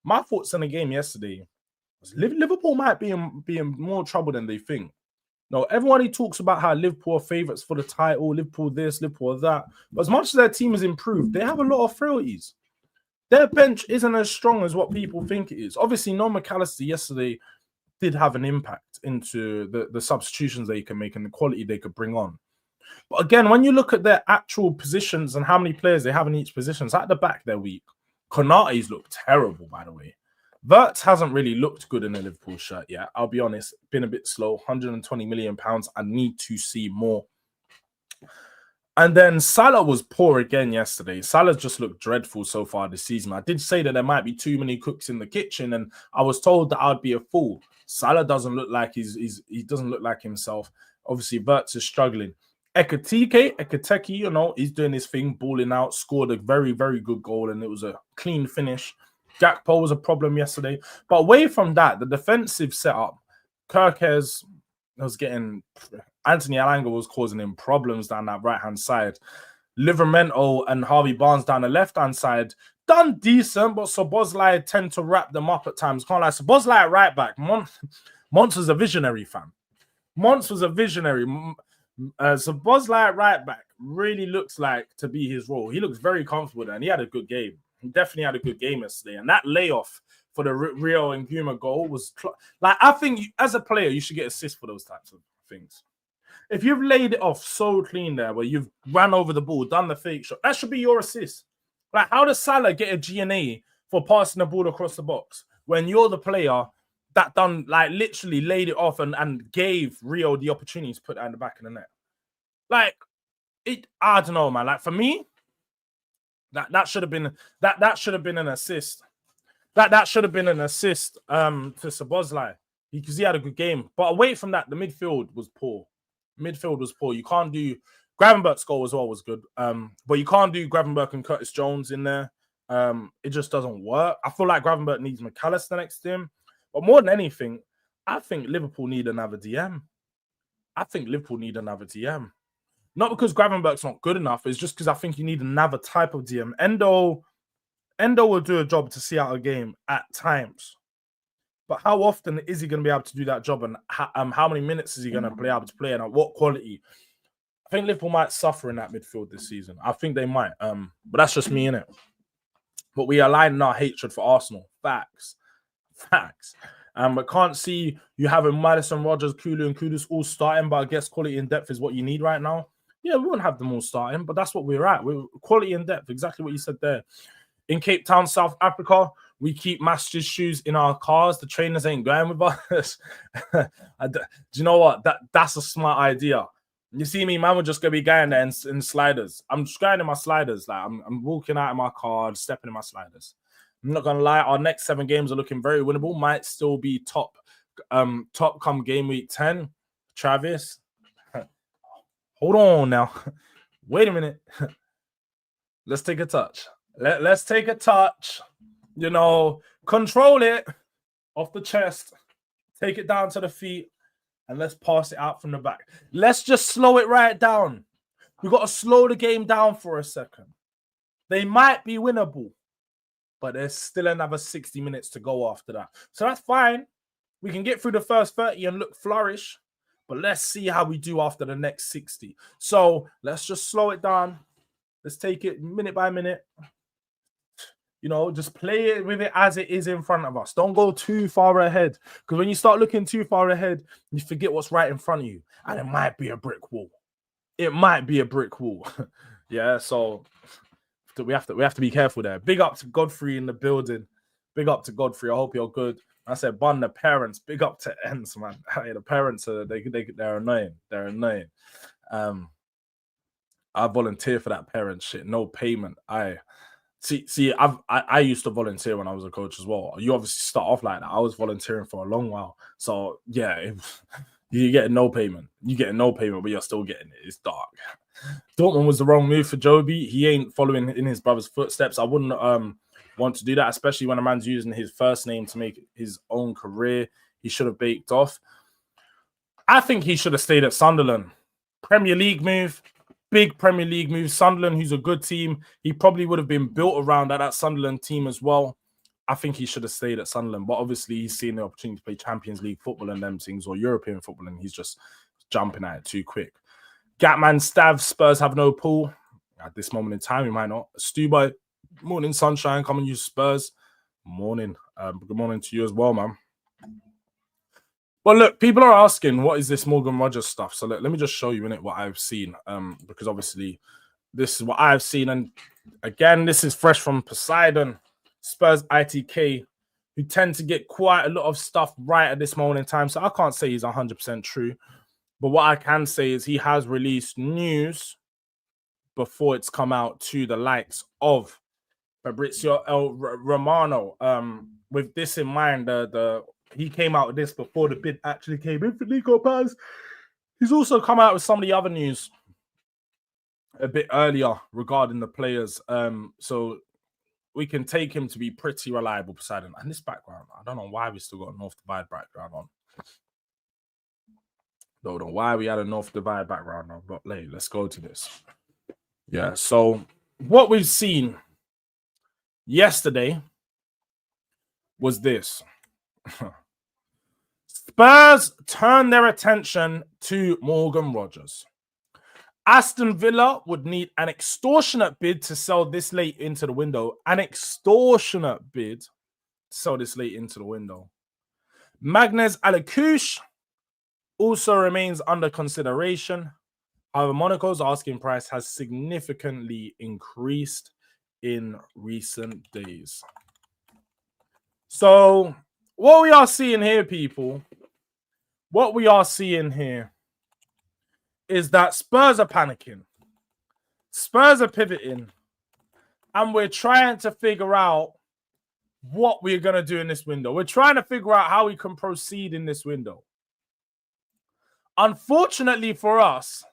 my thoughts on the game yesterday was Liverpool might be in more trouble than they think. No, everybody talks about how Liverpool are favourites for the title, Liverpool this, Liverpool that. But as much as their team has improved, they have a lot of frailties. Their bench isn't as strong as what people think it is. Obviously, No McAllister yesterday did have an impact into the substitutions they can make and the quality they could bring on. But again, when you look at their actual positions and how many players they have in each position, at the back they're weak. Konate's look terrible, by the way. Wirtz hasn't really looked good in a Liverpool shirt yet. I'll be honest, been a bit slow. £120 million. I need to see more. And then Salah was poor again yesterday. Salah's just looked dreadful so far this season. I did say that there might be too many cooks in the kitchen, and I was told that I'd be a fool. Salah doesn't look like he doesn't look like himself. Obviously, Verts is struggling. Ekateki, he's doing his thing, balling out, scored a very, very good goal, and it was a clean finish. Gakpo was a problem yesterday. But away from that, the defensive setup, Kirkes was getting... Anthony Alanga was causing him problems down that right-hand side. Livramento and Harvey Barnes down the left-hand side, done decent, but Szoboszlai tend to wrap them up at times. Can't lie. Szoboszlai at right back. Mons was a visionary, fam. Mons was a visionary. Szoboszlai at right back really looks like to be his role. He looks very comfortable there, and he had a good game. He definitely had a good game yesterday. And that layoff for the Rio and Guma goal was... like, I think as a player, you should get assists for those types of things. If you've laid it off so clean there, where you've ran over the ball, done the fake shot, that should be your assist. Like, how does Salah get a GNA for passing the ball across the box when you're the player that done, like, literally laid it off and gave Rio the opportunity to put that in the back of the net? Like, I don't know, man. Like, for me, that should have been an assist. That should have been an assist to Szoboszlai because he had a good game. But away from that, the midfield was poor. You can't do... Gravenberch's goal as well was good. But you can't do Gravenberch and Curtis Jones in there. It just doesn't work. I feel like Gravenberch needs McAllister next to him. But more than anything, I think Liverpool need another DM. Not because Gravenberch's not good enough. It's just because I think you need another type of DM. Endo will do a job to see out a game at times. But how often is he going to be able to do that job? And how many minutes is he going to be able to play? And at what quality? I think Liverpool might suffer in that midfield this season. I think they might. But that's just me, innit? But we align in our hatred for Arsenal. Facts. But can't see you having Maddison, Rodgers, Kulu, and Kudus all starting, but I guess quality and depth is what you need right now. Yeah, we won't have them all starting, but that's what we're at. We're quality and depth, exactly what you said there. In Cape Town, South Africa, we keep Master's shoes in our cars. The trainers ain't going with us. Do you know what? That's a smart idea. You see me, man, we're just going to be going there in sliders. I'm just going in my sliders. Like I'm walking out of my car, stepping in my sliders. I'm not going to lie. Our next 7 games are looking very winnable. Might still be top come game week 10. Travis, hold on now. Wait a minute. Let's take a touch. Let's take a touch. Control it off the chest. Take it down to the feet. And let's pass it out from the back. Let's just slow it right down. We've got to slow the game down for a second. They might be winnable. But there's still another 60 minutes to go after that. So that's fine. We can get through the first 30 and look flourish. But let's see how we do after the next 60. So let's just slow it down. Let's take it minute by minute. Just play it with it as it is in front of us. Don't go too far ahead. Because when you start looking too far ahead, you forget what's right in front of you. And it might be a brick wall. Yeah, so we have to be careful there. Big up to Godfrey in the building. Big up to Godfrey. I hope you're good. I said, bun the parents. Big up to Ends, man. Hey, the parents they're annoying. They're annoying. I volunteer for that parent shit. No payment. I used to volunteer when I was a coach as well. You obviously start off like that. I was volunteering for a long while. So yeah, you get no payment. But you're still getting it. It's dark. Dortmund was the wrong move for Joby. He ain't following in his brother's footsteps. I wouldn't want to do that, especially when a man's using his first name to make his own career. He should have baked off. I think he should have stayed at Sunderland. Premier League move. Big Premier League move. Sunderland, who's a good team. He probably would have been built around that Sunderland team as well. I think he should have stayed at Sunderland. But obviously, he's seen the opportunity to play Champions League football and them things, or European football, and he's just jumping at it too quick. Gatman Stav, Spurs have no pool. At this moment in time, we might not. Stubai, morning sunshine, come and use Spurs. Morning. Good morning to you as well, man. Well, look, people are asking, what is this Morgan Rodgers stuff? So let me just show you in it what I've seen, because obviously this is what I've seen. And again, this is fresh from Poseidon, Spurs ITK, who tend to get quite a lot of stuff right at this moment in time. So I can't say he's 100% true. But what I can say is he has released news before it's come out to the likes of Fabrizio El Romano. With this in mind, he came out with this before the bid actually came in for Nico Paz. He's also come out with some of the other news a bit earlier regarding the players. So we can take him to be pretty reliable, Poseidon. And this background, I don't know why we still got a North Divide background on. Don't know why we had a North Divide background on, but let's go to this. Yeah, so what we've seen yesterday was this. Spurs turned their attention to Morgan Rodgers. Aston Villa would need an extortionate bid to sell this late into the window. An extortionate bid to sell this late into the window. Magnez Alakouche also remains under consideration. However, Monaco's asking price has significantly increased in recent days. So what we are seeing here, people, what we are seeing here is that Spurs are panicking. Spurs are pivoting. And we're trying to figure out what we're going to do in this window. We're trying to figure out how we can proceed in this window. Unfortunately for us,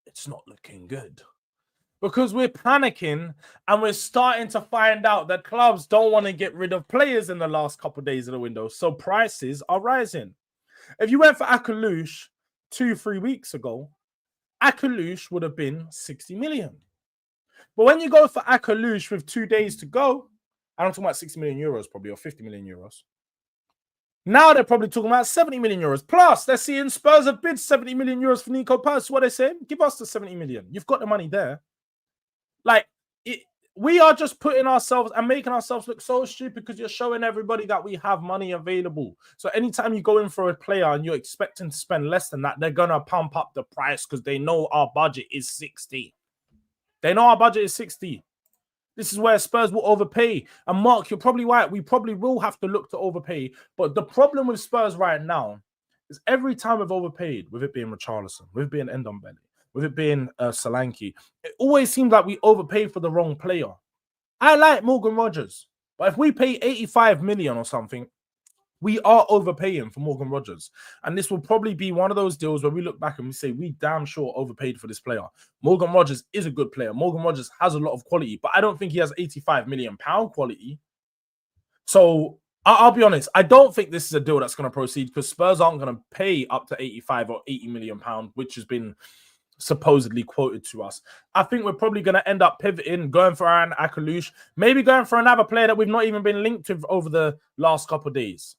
it's not looking good. Because we're panicking and we're starting to find out that clubs don't want to get rid of players in the last couple of days of the window. So prices are rising. If you went for Alakouche 2-3 weeks ago, Alakouche would have been 60 million. But when you go for Alakouche with 2 days to go, I'm talking about 60 million euros probably, or 50 million euros. Now they're probably talking about 70 million euros. Plus, they're seeing Spurs have bid 70 million euros for Nico Paz. What they say? Give us the 70 million. You've got the money there. Like, we are just putting ourselves and making ourselves look so stupid because you're showing everybody that we have money available. So anytime you go in for a player and you're expecting to spend less than that, they're going to pump up the price because they know our budget is 60. They know our budget is 60. This is where Spurs will overpay. And Mark, you're probably right. We probably will have to look to overpay. But the problem with Spurs right now is every time we've overpaid, with it being Richarlison, with it being Ndombele, with it being Solanke, it always seems like we overpay for the wrong player. I like Morgan Rodgers, but if we pay 85 million or something, we are overpaying for Morgan Rodgers. And this will probably be one of those deals where we look back and we say, we damn sure overpaid for this player. Morgan Rodgers is a good player. Morgan Rodgers has a lot of quality, but I don't think he has 85 million pound quality. So I'll be honest, I don't think this is a deal that's going to proceed because Spurs aren't going to pay up to 85 or 80 million pound, which has been supposedly quoted to us. I think we're probably going to end up pivoting, going for Aaron Alakouche, maybe going for another player that we've not even been linked with over the last couple of days.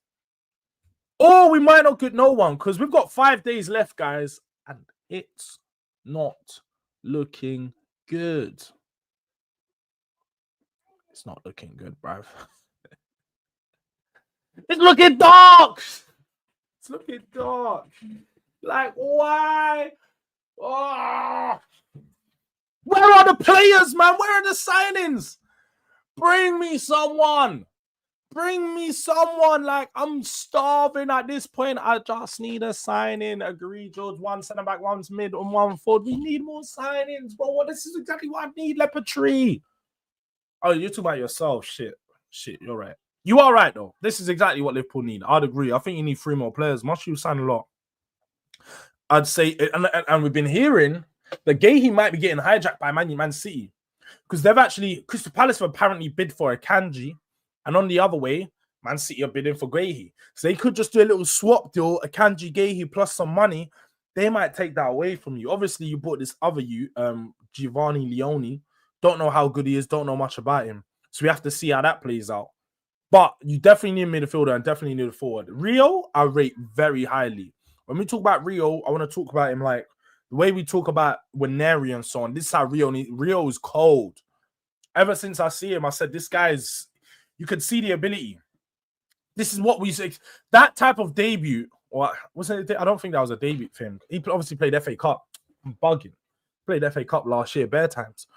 Or we might not get no one because we've got 5 days left, guys, and it's not looking good. It's not looking good, bruv. It's looking dark. It's looking dark. Like, why? Oh. Where are the players, man? Where are the signings? Bring me someone. Bring me someone. Like, I'm starving at this point. I just need a signing. Agree, Jords. 1 centre back, 1's mid, and 1 forward. We need more signings, bro. This is exactly what I need. Leopardry. Oh, you're talking about yourself. Shit, you're right. You are right, though. This is exactly what Liverpool need. I'd agree. I think you need 3 more players. Must you sign a lot? I'd say, and we've been hearing that Gahey might be getting hijacked by Man City because they've actually, Crystal Palace have apparently bid for a Kanji, and on the other way, Man City are bidding for Gahey. So they could just do a little swap deal, a Kanji Gahey plus some money. They might take that away from you. Obviously, you bought this other Giovanni Leone. Don't know how good he is. Don't know much about him. So we have to see how that plays out. But you definitely need a midfielder and definitely need a forward. Rio, I rate very highly. When we talk about Rio, I want to talk about him like the way we talk about Waneri and so on. This is how Rio is cold. Ever since I see him, I said, this guy's, you could see the ability. This is what we say. That type of debut, or wasn't it? I don't think that was a debut for him. He obviously played FA Cup. I'm bugging. Played FA Cup last year, bare times.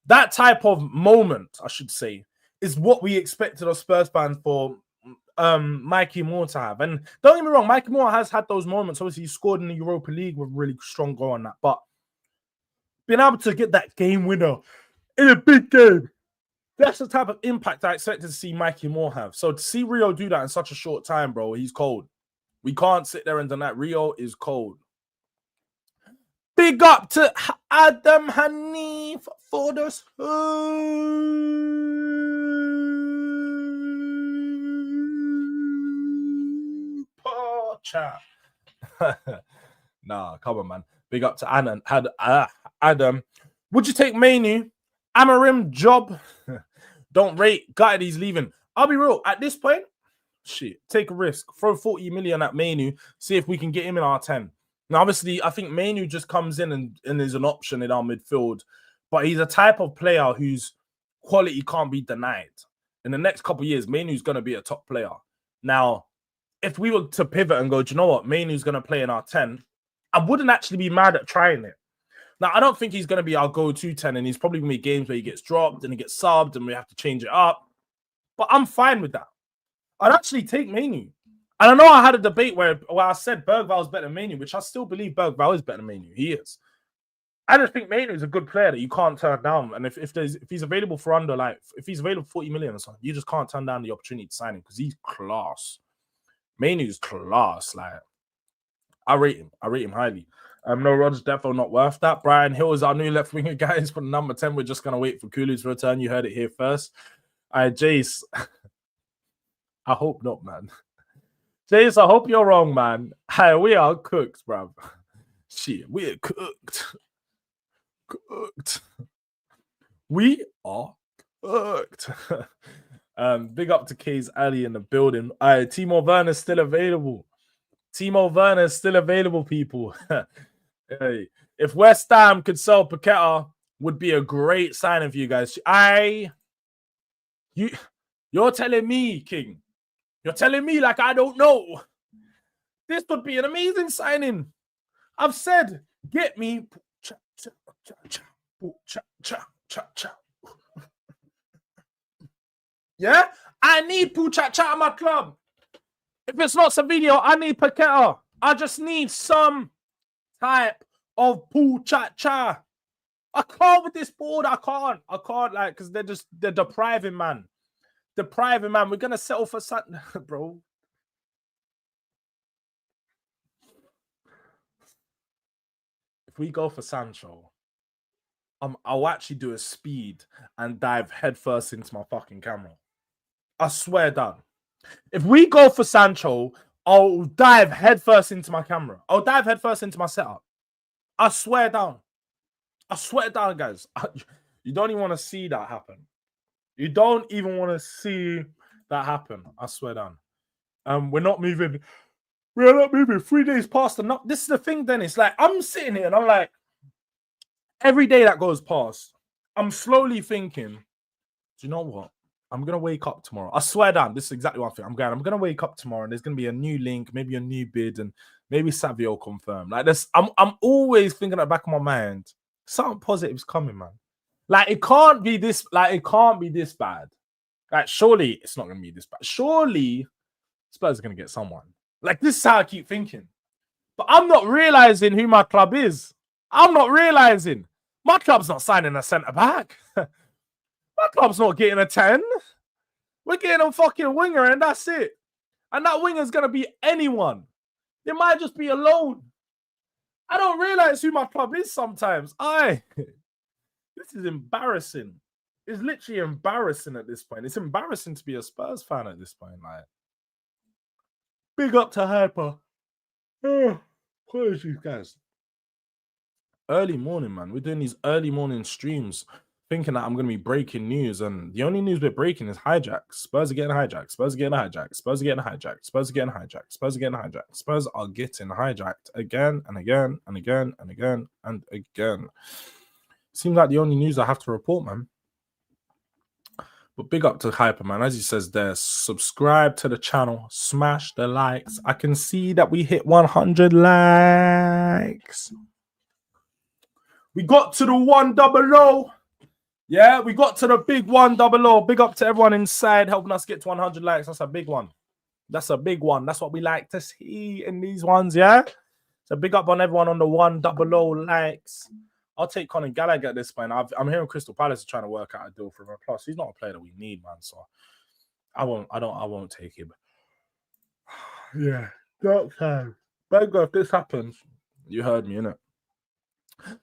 That type of moment, I should say, is what we expected of Spurs fans for Mikey Moore to have. And don't get me wrong, Mikey Moore has had those moments. Obviously, he scored in the Europa League with a really strong goal on that. But being able to get that game winner in a big game, that's the type of impact I expected to see Mikey Moore have. So to see Rio do that in such a short time, bro, he's cold. We can't sit there and deny Rio is cold. Big up to Adam Hanif for the super chat. Nah, come on, man. Big up to Adam. Would you take Mainu? Amarim job. Don't rate. Gutted he's leaving. I'll be real. At this point, shit, take a risk. Throw 40 million at Mainu. See if we can get him in our 10. Now, obviously, I think Mainu just comes in and is an option in our midfield. But he's a type of player whose quality can't be denied. In the next couple of years, Mainu's going to be a top player. Now, if we were to pivot and go, do you know what? Mainu's going to play in our 10. I wouldn't actually be mad at trying it. Now, I don't think he's going to be our go-to 10, and he's probably going to be games where he gets dropped and he gets subbed and we have to change it up. But I'm fine with that. I'd actually take Mainu. And I know I had a debate where I said Bergvall is better than Mainu, which I still believe Bergvall is better than Mainu. He is. I just think Mainu is a good player that you can't turn down. And if he's available for under, like, if he's available for 40 million or something, you just can't turn down the opportunity to sign him because he's class. Mainu's class. Like, I rate him highly. No, Rodgers defo not worth that. Brian Hill is our new left winger, guys, for number 10. We're just gonna wait for Kulu's return. You heard it here first. Jace. I hope not, man. Jace, I hope you're wrong, man. Hey, we are cooked, bruv. Shit, we are cooked. Cooked. We are cooked. Big up to K's Ali in the building. Timo Werner's still available. Timo Werner is still available, people. Hey, if West Ham could sell Paqueta, would be a great signing for you guys. You're telling me, King. You're telling me like I don't know. This would be an amazing signing. I've said, get me. Yeah? I need Pucha-cha at my club. If it's not Savio, I need Paqueta. I just need some type of Pucha-cha. I can't with this board. I can't, like, because they're depriving, man. Depriving, man. We're going to settle for something, bro. If we go for Sancho, I'll actually do a speed and dive headfirst into my fucking camera. I swear down. If we go for Sancho, I'll dive headfirst into my camera. I'll dive headfirst into my setup. I swear down. I swear down, guys. You don't even want to see that happen. You don't even want to see that happen. I swear down. We're not moving. We're not moving. 3 days past enough. This is the thing, then. It's like, I'm sitting here and I'm like, every day that goes past, I'm slowly thinking, do you know what? I'm going to wake up tomorrow. I swear down, this is exactly what I think. I'm going to wake up tomorrow and there's going to be a new link, maybe a new bid, and maybe Savio confirmed. Like this, I'm always thinking at the back of my mind, something positive's coming, man. Like it can't be this bad. Like surely it's not going to be this bad. Surely Spurs are going to get someone. Like this is how I keep thinking. But I'm not realizing who my club is. I'm not realizing. My club's not signing a centre-back. My club's not getting a 10. We're getting a fucking winger and that's it. And that winger's going to be anyone. It might just be a loan. I don't realize who my club is sometimes. This is embarrassing. It's literally embarrassing at this point. It's embarrassing to be a Spurs fan at this point. Like, big up to Hyper. Oh, apologies, guys. Early morning, man. We're doing these early morning streams thinking that I'm going to be breaking news. And the only news we're breaking is Hijacks. Spurs are getting hijacked. Spurs are getting hijacked. Spurs are getting hijacked. Spurs are getting hijacked. Spurs are getting hijacked. Spurs are getting hijacked again and again and again and again and again. Seems like the only news I have to report, man. But big up to Hyper, man. As he says there, subscribe to the channel. Smash the likes. I can see that we hit 100 likes. We got to the 100. Yeah, we got to the big 100. Big up to everyone inside helping us get to 100 likes. That's a big one. That's a big one. That's what we like to see in these ones, yeah? So big up on everyone on the 100 likes. I'll take Conor Gallagher at this point. I'm hearing Crystal Palace is trying to work out a deal for him. Plus, he's not a player that we need, man. So I won't take him. Yeah. Dark time. But if this happens, you heard me, innit?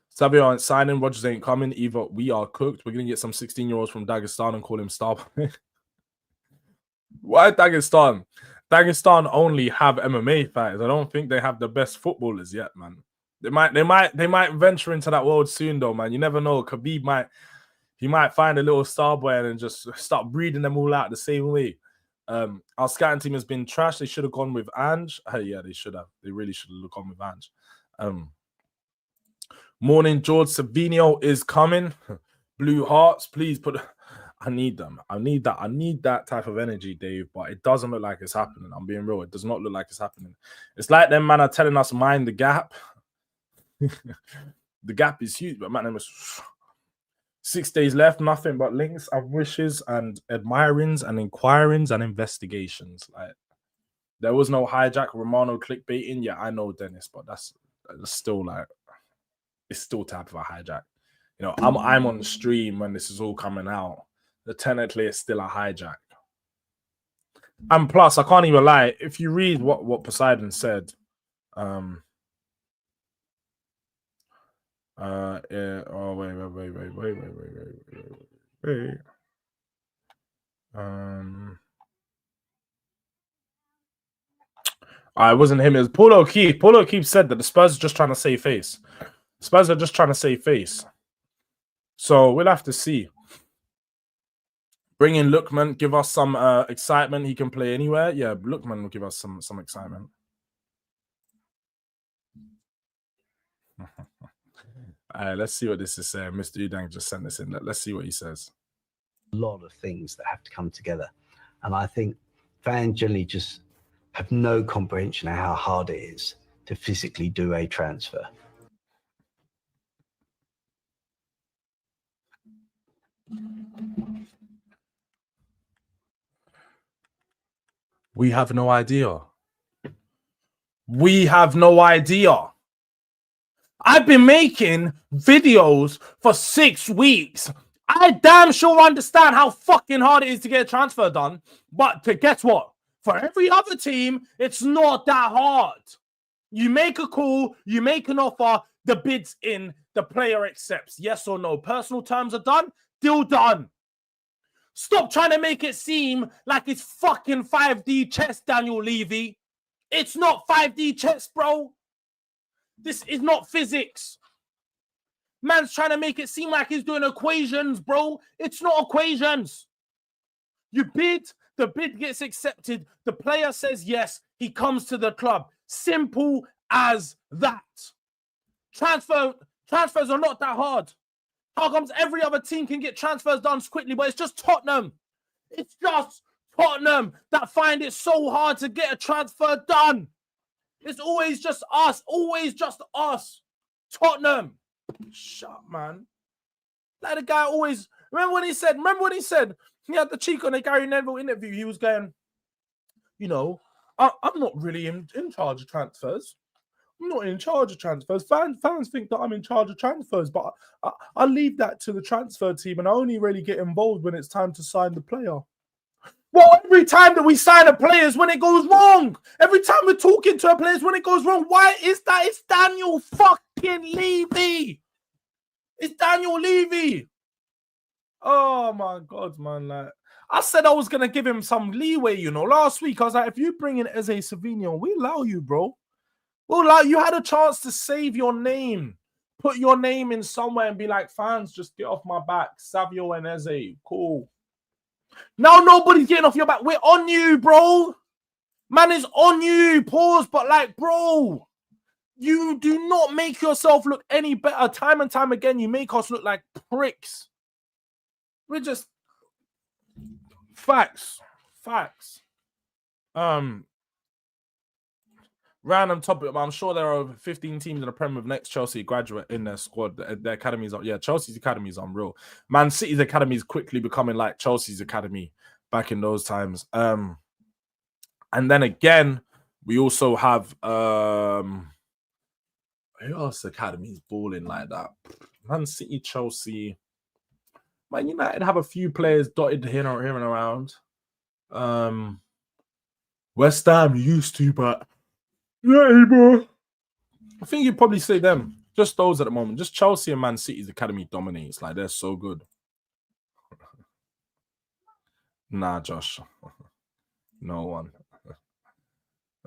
Savio ain't signing. Rodgers ain't coming. Either we are cooked. We're going to get some 16-year-olds from Dagestan and call him Star. Why Dagestan? Dagestan only have MMA fighters. I don't think they have the best footballers yet, man. They might venture into that world soon, though, man. You never know. Khabib might find a little star boy and just start breeding them all out the same way. Our scouting team has been trash. They should have gone with Ange. Yeah, they should have. They really should have gone with Ange. Morning, Jords. Savio is coming. Blue Hearts, please put. I need them. I need that type of energy, Dave. But it doesn't look like it's happening. I'm being real. It does not look like it's happening. It's like them man are telling us mind the gap. The gap is huge, but man, was 6 days left. Nothing but links and wishes and admirings and inquirings and investigations. Like there was no hijack Romano clickbaiting. Yeah, I know, Dennis, but that's still like it's still type of a hijack. You know, I'm on the stream when this is all coming out. The technically it's still a hijack. And plus, I can't even lie. If you read what Poseidon said, yeah, oh wait. It wasn't him. It was Paul O'Keefe. Paul O'Keefe said that the Spurs are just trying to save face. Spurs are just trying to save face. So we'll have to see. Bring in Lookman, give us some excitement. He can play anywhere. Yeah, Lookman will give us some excitement. Let's see what this is saying. Mr. Udang just sent this in. Let's see what he says. A lot of things that have to come together. And I think fans generally just have no comprehension of how hard it is to physically do a transfer. We have no idea. We have no idea. I've been making videos for 6 weeks. I damn sure understand how fucking hard it is to get a transfer done. But guess what? For every other team, it's not that hard. You make a call, you make an offer, the bid's in, the player accepts. Yes or no. Personal terms are done, deal done. Stop trying to make it seem like it's fucking 5D chess, Daniel Levy. It's not 5D chess, bro. This is not physics. Man's trying to make it seem like he's doing equations, bro. It's not equations. You bid, the bid gets accepted. The player says yes, he comes to the club. Simple as that. Transfers are not that hard. How comes every other team can get transfers done quickly, but it's just Tottenham? It's just Tottenham that find it so hard to get a transfer done. It's always just us. Always just us. Tottenham. Shut up, man. Like the guy always... Remember when he said, he had the cheek on a Gary Neville interview. He was going, you know, I'm not really in charge of transfers. I'm not in charge of transfers. Fans think that I'm in charge of transfers, but I leave that to the transfer team, and I only really get involved when it's time to sign the player. Well, every time that we sign a player is when it goes wrong. Every time we're talking to a player is when it goes wrong. Why is that? It's Daniel fucking Levy. It's Daniel Levy. Oh my God, man. Like I said I was going to give him some leeway, you know. Last week, I was like, if you bring in Eze Savio, we allow you, bro. We'll allow you. Had a chance to save your name. Put your name in somewhere and be like, fans, just get off my back. Savio and Eze, cool. Now nobody's getting off your back. We're on you, bro. Man is on you. Pause, but like, bro, you do not make yourself look any better. Time and time again, you make us look like pricks. We're just facts. Random topic, but I'm sure there are over 15 teams in the Premier with next Chelsea graduate in their squad. Their academies are, yeah, Chelsea's academy is unreal. Man City's academy is quickly becoming like Chelsea's academy back in those times. And then again, we also have who else academy is balling like that? Man City, Chelsea. Man United have a few players dotted here and around. West Ham used to, but yeah, bro. I think you'd probably say them. Just those at the moment. Just Chelsea and Man City's academy dominates. Like, they're so good. Nah, Josh. No one.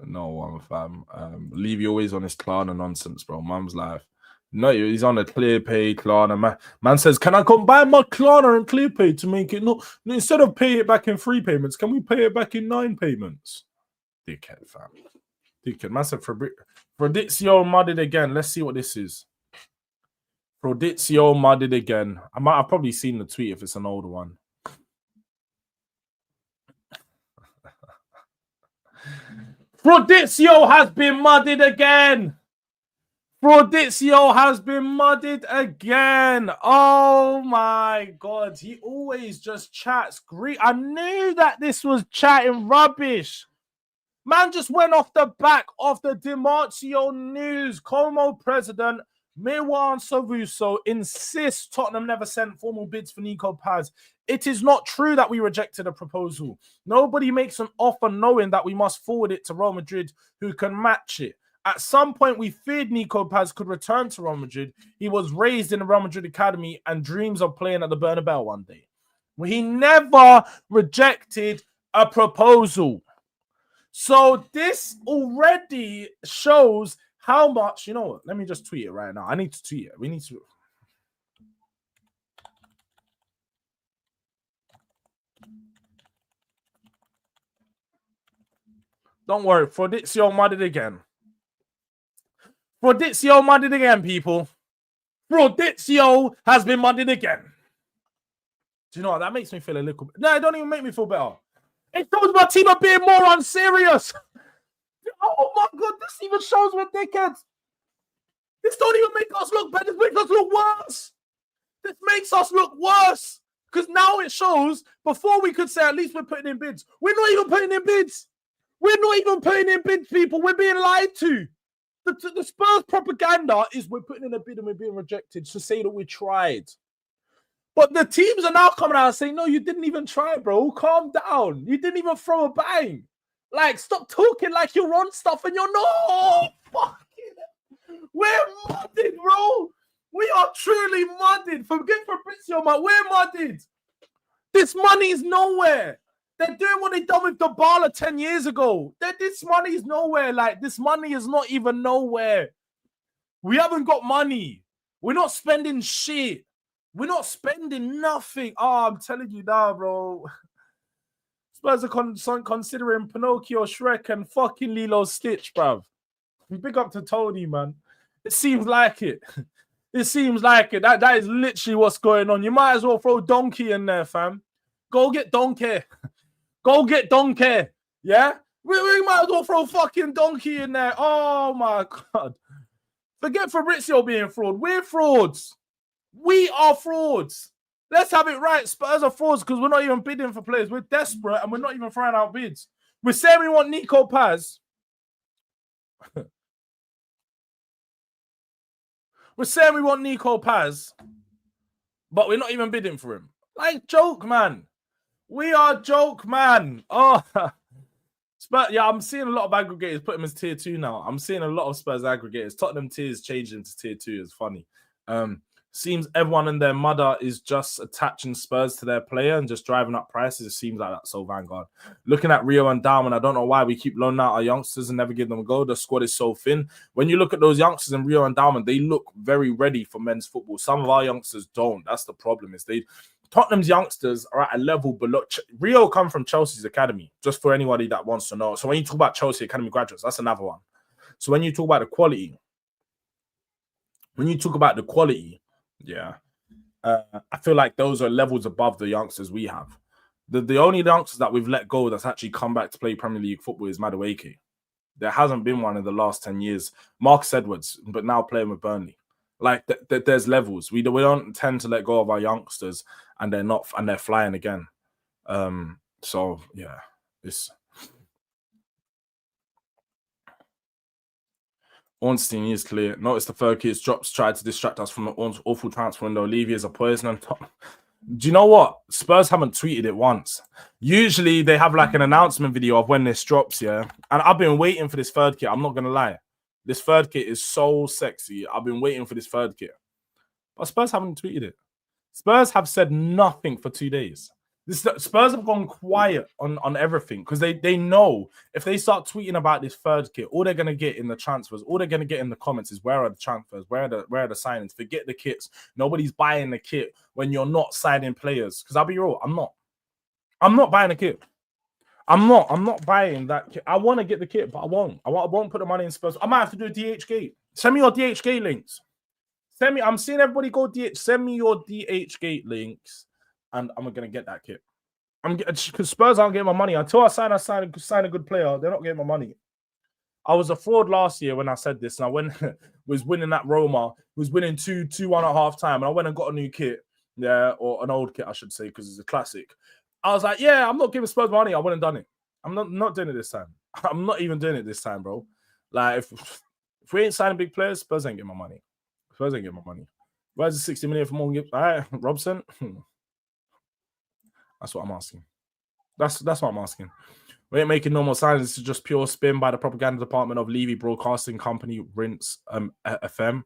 No one, fam. Levy always on his Klarna nonsense, bro. Mum's life. No, he's on a ClearPay Klarna. Man says, can I combine my Klarna and ClearPay to make it no instead of pay it back in 3 payments, can we pay it back in 9 payments? Dickhead, fam. Dickhead. Man said, Prodizio mudded again. Let's see what this is. Prodizio mudded again. I've probably seen the tweet if it's an older one. Prodizio has been mudded again. Prodizio has been mudded again. Oh my God. He always just chats great. I knew that this was chatting rubbish. Man just went off the back of the Dimartio news. Como president Mirwan Savuso insists Tottenham never sent formal bids for Nico Paz. It is not true that we rejected a proposal. Nobody makes an offer knowing that we must forward it to Real Madrid, who can match it. At some point, we feared Nico Paz could return to Real Madrid. He was raised in the Real Madrid academy and dreams of playing at the Bernabeu one day. He never rejected a proposal. So this already shows how much, you know what? Let me just tweet it right now. I need to tweet it. We need to. Don't worry. Prodizio mudded again. Prodizio mudded again, people. Prodizio has been mudded again. Do you know what? That makes me feel a little bit. No, it don't even make me feel better. It shows Martino being more unserious. Oh my God, this even shows we're dickheads. This don't even make us look better. This makes us look worse. This makes us look worse. Because now it shows, before we could say at least we're putting in bids. We're not even putting in bids. We're not even putting in bids, people. We're being lied to. The Spurs propaganda is we're putting in a bid and we're being rejected to say that we tried. But the teams are now coming out and saying, no, you didn't even try, bro. Calm down. You didn't even throw a bang. Like, stop talking like you're on stuff and you're not. Fucking, we're mudded, bro. We are truly mudded. Forget Fabrizio, man. We're mudded. This money is nowhere. They're doing what they done with Dybala 10 years ago. This money is nowhere. Like, this money is not even nowhere. We haven't got money. We're not spending shit. We're not spending nothing. Oh, I'm telling you now, bro. Spurs are considering Pinocchio, Shrek, and fucking Lilo Stitch, bruv. Big up to Tony, man. It seems like it. It seems like it. That is literally what's going on. You might as well throw Donkey in there, fam. Go get Donkey. Go get Donkey. Yeah? We might as well throw fucking Donkey in there. Oh, my God. Forget Fabrizio being fraud. We're frauds. We are frauds. Let's have it right. Spurs are frauds because we're not even bidding for players. We're desperate and we're not even throwing out bids. We're saying we want Nico Paz. We're saying we want Nico Paz, but we're not even bidding for him. Like, joke, man. We are joke, man. Oh, Spurs, yeah, I'm seeing a lot of aggregators put him as tier 2 now. I'm seeing a lot of Spurs aggregators. Tottenham tiers changed into tier 2. It's funny. Seems everyone and their mother is just attaching Spurs to their player and just driving up prices. It seems like that's so Vanguard. Looking at Rio and Darwin, I don't know why we keep loaning out our youngsters and never give them a go. The squad is so thin. When you look at those youngsters in Rio and Darwin, they look very ready for men's football. Some of our youngsters don't. That's the problem. Tottenham's youngsters are at a level below. Rio come from Chelsea's academy, just for anybody that wants to know. So when you talk about Chelsea Academy graduates, that's another one. So when you talk about the quality, yeah, I feel like those are levels above the youngsters we have. The only youngsters that we've let go that's actually come back to play Premier League football is Madueke. There hasn't been one in the last 10 years. Marcus Edwards, but now playing with Burnley. Like, there's levels. We don't tend to let go of our youngsters and they're flying again. So, yeah, it's... Ornstein is clear. Notice the third kid's drops tried to distract us from the awful transfer window. Levy is a poison on top. Do you know what? Spurs haven't tweeted it once. Usually they have like an announcement video of when this drops, yeah? And I've been waiting for this third kit. I'm not going to lie. This third kit is so sexy. I've been waiting for this third kit. But Spurs haven't tweeted it. Spurs have said nothing for 2 days. Spurs have gone quiet on everything because they know if they start tweeting about this third kit, all they're going to get in the transfers, all they're going to get in the comments is where are the transfers, where are the signings? Forget the kits. Nobody's buying the kit when you're not signing players. Because I'll be real, I'm not buying a kit. I'm not buying that kit. I want to get the kit, but I won't. I won't put the money in Spurs. I might have to do a DHgate. Send me your DHgate links. I'm seeing everybody go Send me your DHgate links. And I'm gonna get that kit. Because Spurs aren't getting my money until I sign a good player. They're not getting my money. I was a fraud last year when I said this, and I was winning that Roma, was winning 2-1 at half time, and I went and got a new kit, or an old kit, I should say, because it's a classic. I was like, yeah, I'm not giving Spurs money. I went and done it. I'm not doing it this time. I'm not even doing it this time, bro. Like if we ain't signing big players, Spurs ain't getting my money. Spurs ain't getting my money. Where's the 60 million for Morgan Gibbs? All right, Robson. That's what I'm asking. That's what I'm asking. We ain't making normal signings. This is just pure spin by the propaganda department of Levy Broadcasting Company, Rinse FM.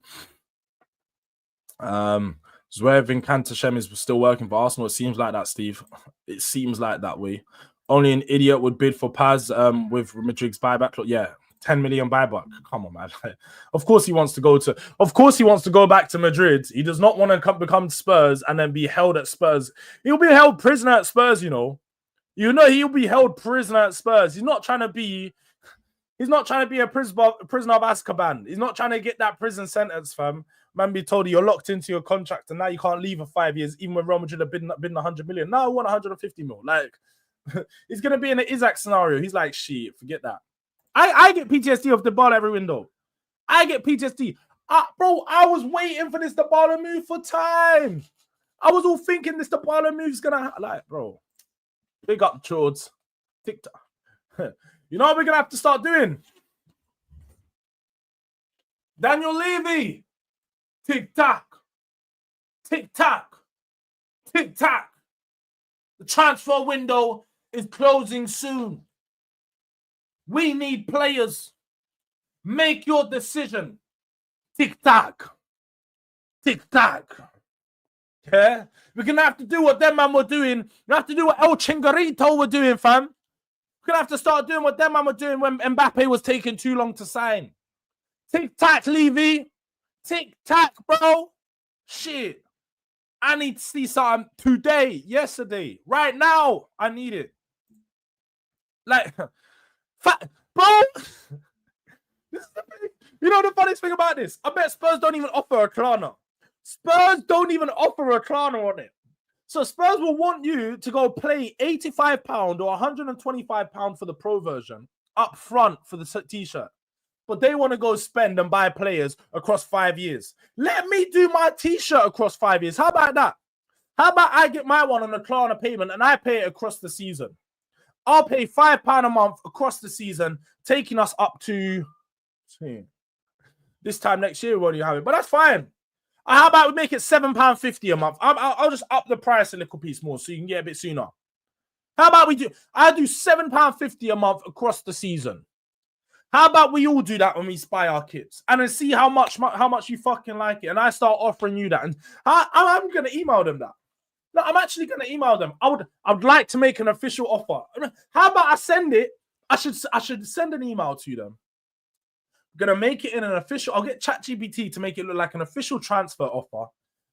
Zverev Kantashem is still working for Arsenal. It seems like that, Steve. It seems like that way. Only an idiot would bid for Paz with Madrid's buyback. Yeah, 10 million buyback. Come on, man. Of course he wants to go back to Madrid. He does not want to become Spurs and then be held at Spurs. He'll be held prisoner at Spurs, you know. He'll be held prisoner at Spurs. He's not trying to be a prisoner of Azkaban. He's not trying to get that prison sentence, fam. Man be told you're locked into your contract and now you can't leave for 5 years, even when Real Madrid have been 100 million. Now I want 150 mil. Like, he's going to be in an Hijacks scenario. He's like, shit, forget that. I get PTSD off the ball every window. I get PTSD. Bro, I was waiting for this Dybala move for time. I was all thinking this Dybala move is going to... Like, bro, big up, Jords. TikTok. You know what we're going to have to start doing? Daniel Levy. Tick-tock. Tick-tock. Tick-tock. The transfer window is closing soon. We need players. Make your decision. Tick-tock. Tick-tock. Yeah? We're going to have to do what them man were doing. We have to do what El Chingarito were doing, fam. We're going to have to start doing what them man were doing when Mbappe was taking too long to sign. Tick-tock, Levy. Tick-tock, bro. Shit. I need to see something today, yesterday, right now. I need it. Like, bro. You know the funniest thing about this? I bet Spurs don't even offer a Klarna. Spurs don't even offer a Klarna on it. So Spurs will want you to go play £85 or £125 for the pro version up front for the t-shirt. But they want to go spend and buy players across 5 years. Let me do my t-shirt across 5 years. How about that? How about I get my one on a Klarna payment and I pay it across the season? I'll pay £5 a month across the season, taking us up to this time next year. We won't even have it, but that's fine. How about we make it £7.50 a month? I'll just up the price a little piece more so you can get a bit sooner. How about I do £7.50 a month across the season? How about we all do that when we spy our kits and then see how much you fucking like it, and I start offering you that, and I'm gonna email them that. No, I'm actually gonna email them. I would like to make an official offer. How about I send it? I should send an email to them. I'm gonna make it in an official. I'll get ChatGPT to make it look like an official transfer offer,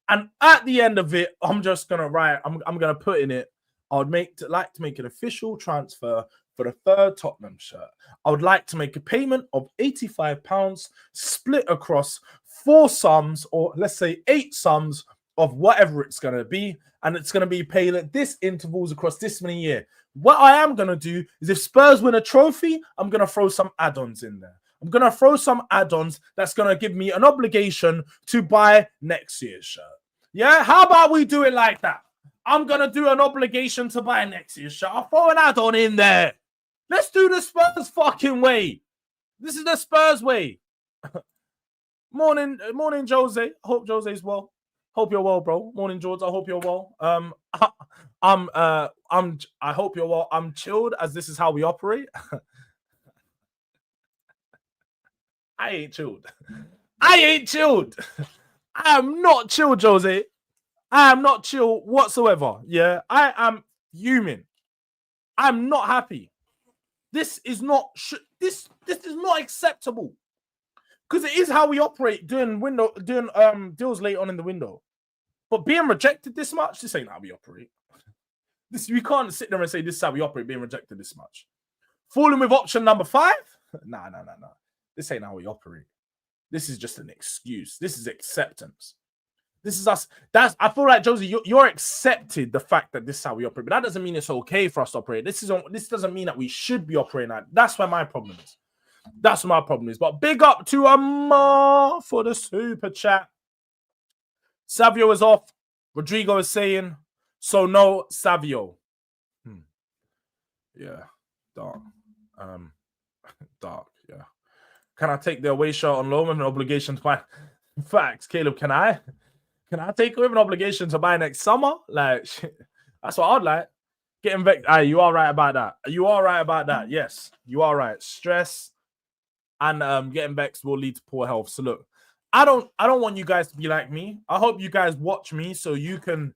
and at the end of it, I'm just gonna write. I'm gonna put in it. I would like to make an official transfer for the third Tottenham shirt. I would like to make a payment of £85 split across 4 sums, or let's say 8 sums of whatever it's going to be. And it's going to be paid at this intervals across this many years. What I am going to do is if Spurs win a trophy, I'm going to throw some add-ons in there. I'm going to throw some add-ons that's going to give me an obligation to buy next year's shirt. Yeah? How about we do it like that? I'm going to do an obligation to buy next year's shirt. I'll throw an add-on in there. Let's do the Spurs fucking way. This is the Spurs way. Morning, Jose. I hope Jose's well. Hope you're well, bro. Morning, Jords. I hope you're well. I hope you're well. I'm chilled as this is how we operate. I ain't chilled. I ain't chilled. I am not chill, Jose. I am not chill whatsoever. Yeah, I am fuming. I'm not happy. This is not this is not acceptable. Because it is how we operate doing deals late on in the window. But being rejected this much, this ain't how we operate. We can't sit there and say this is how we operate, being rejected this much. Falling with option number 5? Nah. This ain't how we operate. This is just an excuse. This is acceptance. This is us. I feel like, Josie, you're accepted the fact that this is how we operate, but that doesn't mean it's okay for us to operate. This doesn't mean that we should be operating like. That's where my problem is. That's what my problem is. But big up to Amar for the super chat. Savio is off. Rodrigo is saying, so no Savio. Yeah, dark. Dark, yeah. Can I take the away shirt on loan with an obligation to buy? Facts, Caleb, can I? Can I take it with an obligation to buy next summer? Like, that's what I'd like. Getting vexed. You are right about that. You are right about that. Yes, you are right. Stress and getting vexed will lead to poor health. So look, I don't want you guys to be like me. I hope you guys watch me so you can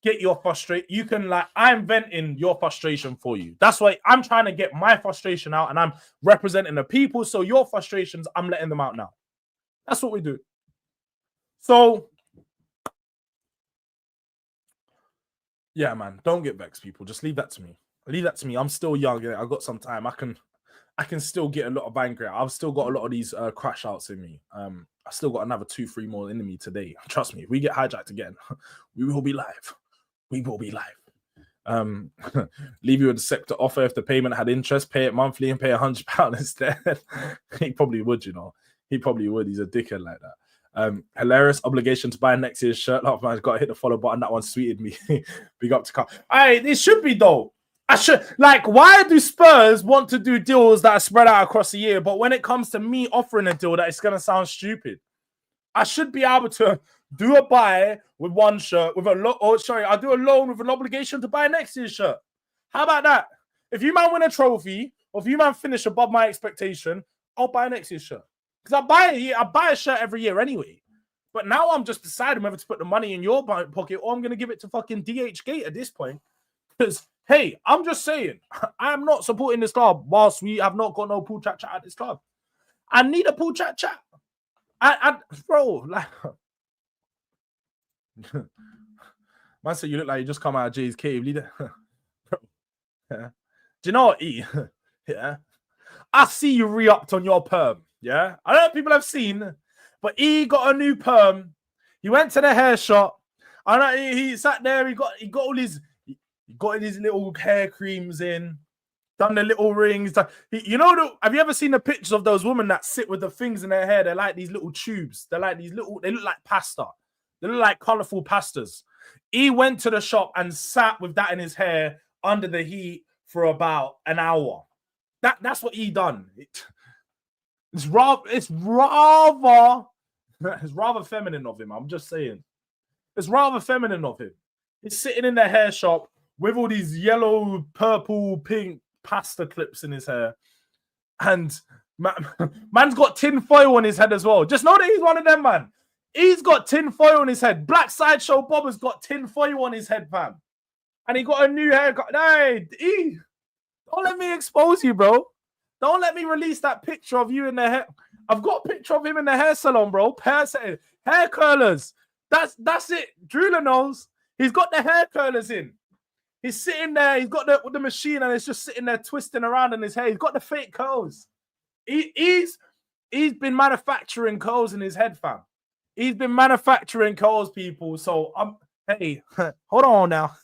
get your frustration. You can, like, I'm venting your frustration for you. That's why I'm trying to get my frustration out and I'm representing the people. So your frustrations, I'm letting them out now. That's what we do. So, yeah, man, don't get vexed, people. Just leave that to me. Leave that to me. I'm still young. I've got some time. I can still get a lot of anger. I've still got a lot of these crash outs in me. I still got another 2-3 more in me today. Trust me, if we get hijacked again, we will be live. We will be live. Leave you with the sector offer if the payment had interest, pay it monthly and pay £100 instead. He probably would, you know. He probably would. He's a dickhead like that. Hilarious obligation to buy next year's shirt. Oh, man, got to hit the follow button. That one sweeted me. Big up to Carl. It should be though. Why do Spurs want to do deals that are spread out across the year? But when it comes to me offering a deal that it's going to sound stupid, I should be able to do a buy with one shirt with I'll do a loan with an obligation to buy next year's shirt. How about that? If you man win a trophy or if you man finish above my expectation, I'll buy next year's shirt. Because I buy a shirt every year anyway. But now I'm just deciding whether to put the money in your pocket or I'm going to give it to fucking DH Gate at this point. Because, hey, I'm just saying, I am not supporting this club whilst we have not got no pool chat at this club. I need a pool chat. Bro, like, man said you look like you just come out of Jay's cave. Leader. Yeah. Do you know what, E? Yeah. I see you re-upped on your perm. Yeah. I don't know if people have seen, but E got a new perm. He went to the hair shop. I know he sat there, he got all his little hair creams in, done the little rings. Have you ever seen the pictures of those women that sit with the things in their hair? They're like these little tubes. They look like pasta. They look like colorful pastas. He went to the shop and sat with that in his hair under the heat for about an hour. That's what he done. It's rather feminine of him. I'm just saying. It's rather feminine of him. He's sitting in the hair shop with all these yellow, purple, pink pasta clips in his hair. And man's got tin foil on his head as well. Just know that he's one of them, man. He's got tin foil on his head. Black Sideshow Bob has got tin foil on his head, fam. And he got a new haircut. Hey, don't let me expose you, bro. Don't let me release that picture of you in the hair. I've got a picture of him in the hair salon, bro. Hair curlers. That's it. Drula knows. He's got the hair curlers in. He's sitting there. He's got the machine and it's just sitting there twisting around in his hair. He's got the fake curls. He's been manufacturing curls in his head, fam. He's been manufacturing curls, people. So hey, hold on now.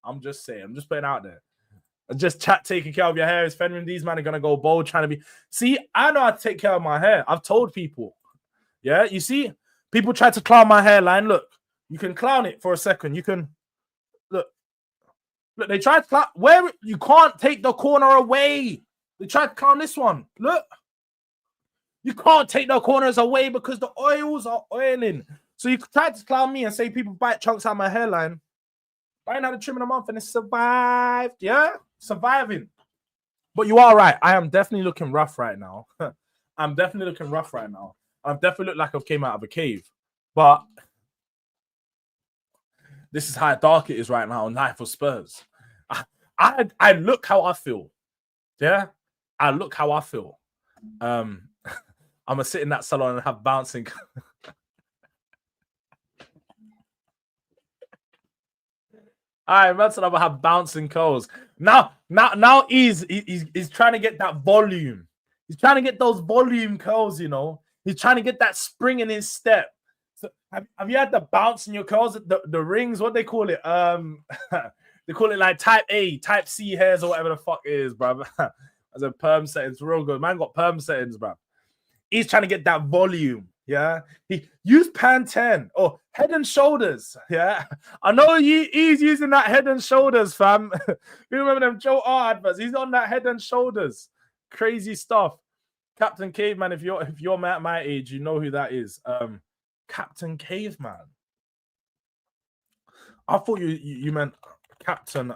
I'm just saying. I'm just putting out there. Just taking care of your hair is feminine. These men are gonna go bold, trying to be. See, I know how to take care of my hair. I've told people. Yeah, you see, people try to clown my hairline. Look, you can clown it for a second. You can look. They tried to clown where you can't take the corner away. They tried to clown this one. Look, you can't take the corners away because the oils are oiling. So you tried to clown me and say people bite chunks out of my hairline. I ain't had a trim in a month and it survived. Yeah, surviving. But you are right. I am definitely looking rough right now. I I'm definitely looking rough right now. I've definitely looked like I've came out of a cave. But this is how dark it is right now on Life for Spurs. I look how I feel. Yeah? I look how I feel. I'm gonna sit in that salon and have bouncing. Alright, man, so I'm gonna have bouncing curls. Now he's trying to get that volume. He's trying to get those volume curls, you know. He's trying to get that spring in his step. So have you had the bounce in your curls? The rings, what they call it? They call it like type A, type C hairs or whatever the fuck it is, bro. As a perm settings, real good. Man got perm settings, bro. He's trying to get that volume. Yeah, he used Parental or Head and Shoulders. Yeah, I know he's using that Head and Shoulders, fam. You remember them Joe R adverts? He's on that Head and Shoulders. Crazy stuff. Captain Caveman, if you're my age, you know who that is. Captain Caveman. I thought you meant Captain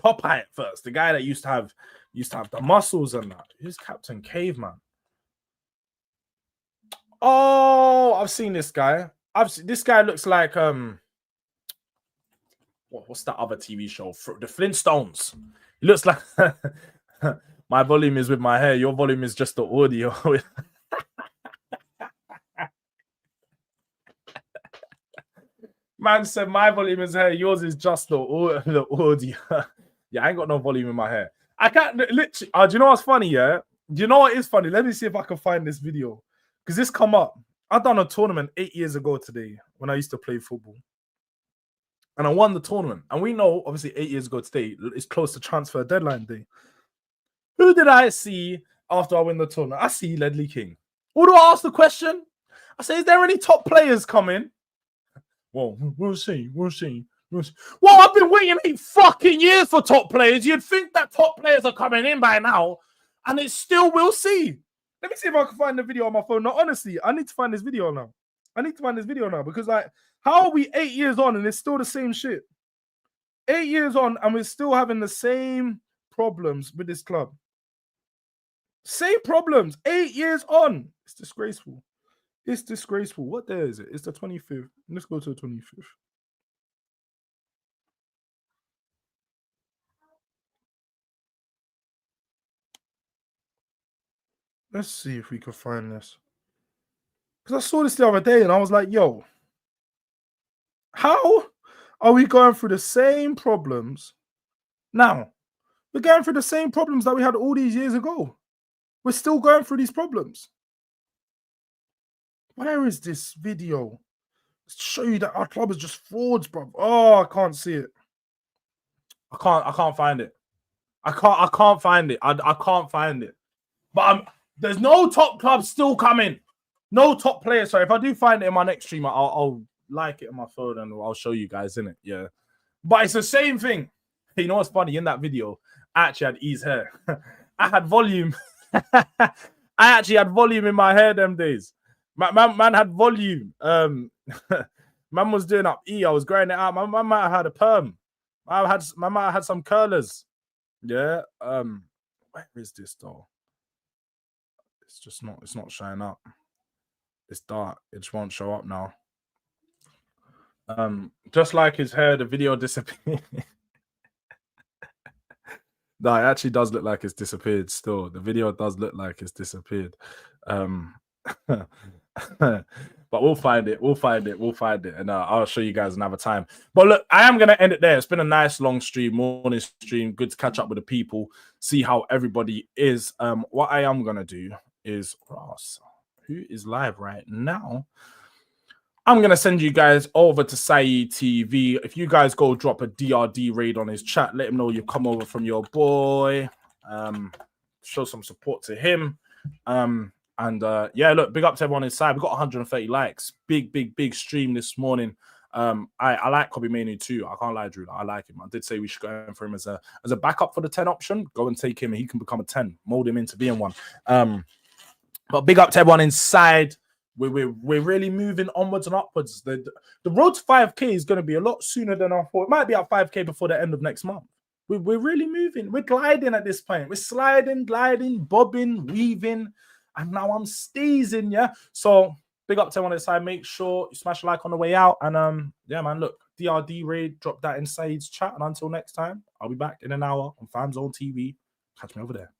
Popeye at first, the guy that used to have the muscles and that. Who's Captain Caveman? Oh, I've seen this guy. This guy looks like what's that other TV show? The Flintstones. He looks like my volume is with my hair. Your volume is just the audio. Man said my volume is hair. Yours is just the audio. Yeah, I ain't got no volume in my hair. I can't literally. Do you know what's funny? Yeah, do you know what is funny? Let me see if I can find this video. Because this come up. I done a tournament 8 years ago today when I used to play football. And I won the tournament. And we know, obviously, 8 years ago today, it's close to transfer deadline day. Who did I see after I win the tournament? I see Ledley King. What do I ask the question? I say, is there any top players coming? Well, we'll see. Well, I've been waiting 8 fucking years for top players. You'd think that top players are coming in by now. And it's still, we'll see. Let me see if I can find the video on my phone. No, honestly, I need to find this video now. Because, like, how are we 8 years on and it's still the same shit? 8 years on and we're still having the same problems with this club. Same problems. 8 years on. It's disgraceful. What day is it? It's the 25th. Let's go to the 25th. Let's see if we can find this. Because I saw this the other day and I was like, yo, how are we going through the same problems now? We're going through the same problems that we had all these years ago. We're still going through these problems. Where is this video? Let's show you that our club is just frauds, bro. Oh, I can't see it. I can't find it. I can't find it. I can't find it. But there's no top clubs still coming. No top players. Sorry, if I do find it in my next stream, I'll like it on my phone and I'll show you guys in it. Yeah. But it's the same thing. You know what's funny? In that video, I actually had ease hair. I had volume. I actually had volume in my hair them days. Man had volume. Man was doing up E. I was growing it out. Man might have had a perm. I might have had some curlers. Yeah. Where is this though? It's not showing up. It's dark. It just won't show up now. Just like his hair, the video disappeared. No, it actually does look like it's disappeared still. The video does look like it's disappeared. But we'll find it. And I'll show you guys another time. But look, I am going to end it there. It's been a nice long stream, morning stream. Good to catch up with the people, see how everybody is. What I am going to do is, who is live right now? I'm going to send you guys over to Saeed TV. If you guys go drop a DRD raid on his chat, let him know you come over from your boy. Show some support to him. Yeah, look, big up to everyone inside. We got 130 likes. Big stream this morning. I like Kobe Manu too. I can't lie, Drew. I like him. I did say we should go in for him as a backup for the 10 option. Go and take him and he can become a 10. Mold him into being one. But big up to everyone inside. We're really moving onwards and upwards. The road to 5K is going to be a lot sooner than I thought. It might be at 5K before the end of next month. We're really moving. We're gliding at this point. We're sliding, gliding, bobbing, weaving. and now I'm steezing, yeah. So big up to everyone on this side. Make sure you smash a like on the way out. And yeah, man, look, DRD raid, drop that in Saeed's chat. And until next time, I'll be back in an hour on Fan Zone TV. Catch me over there.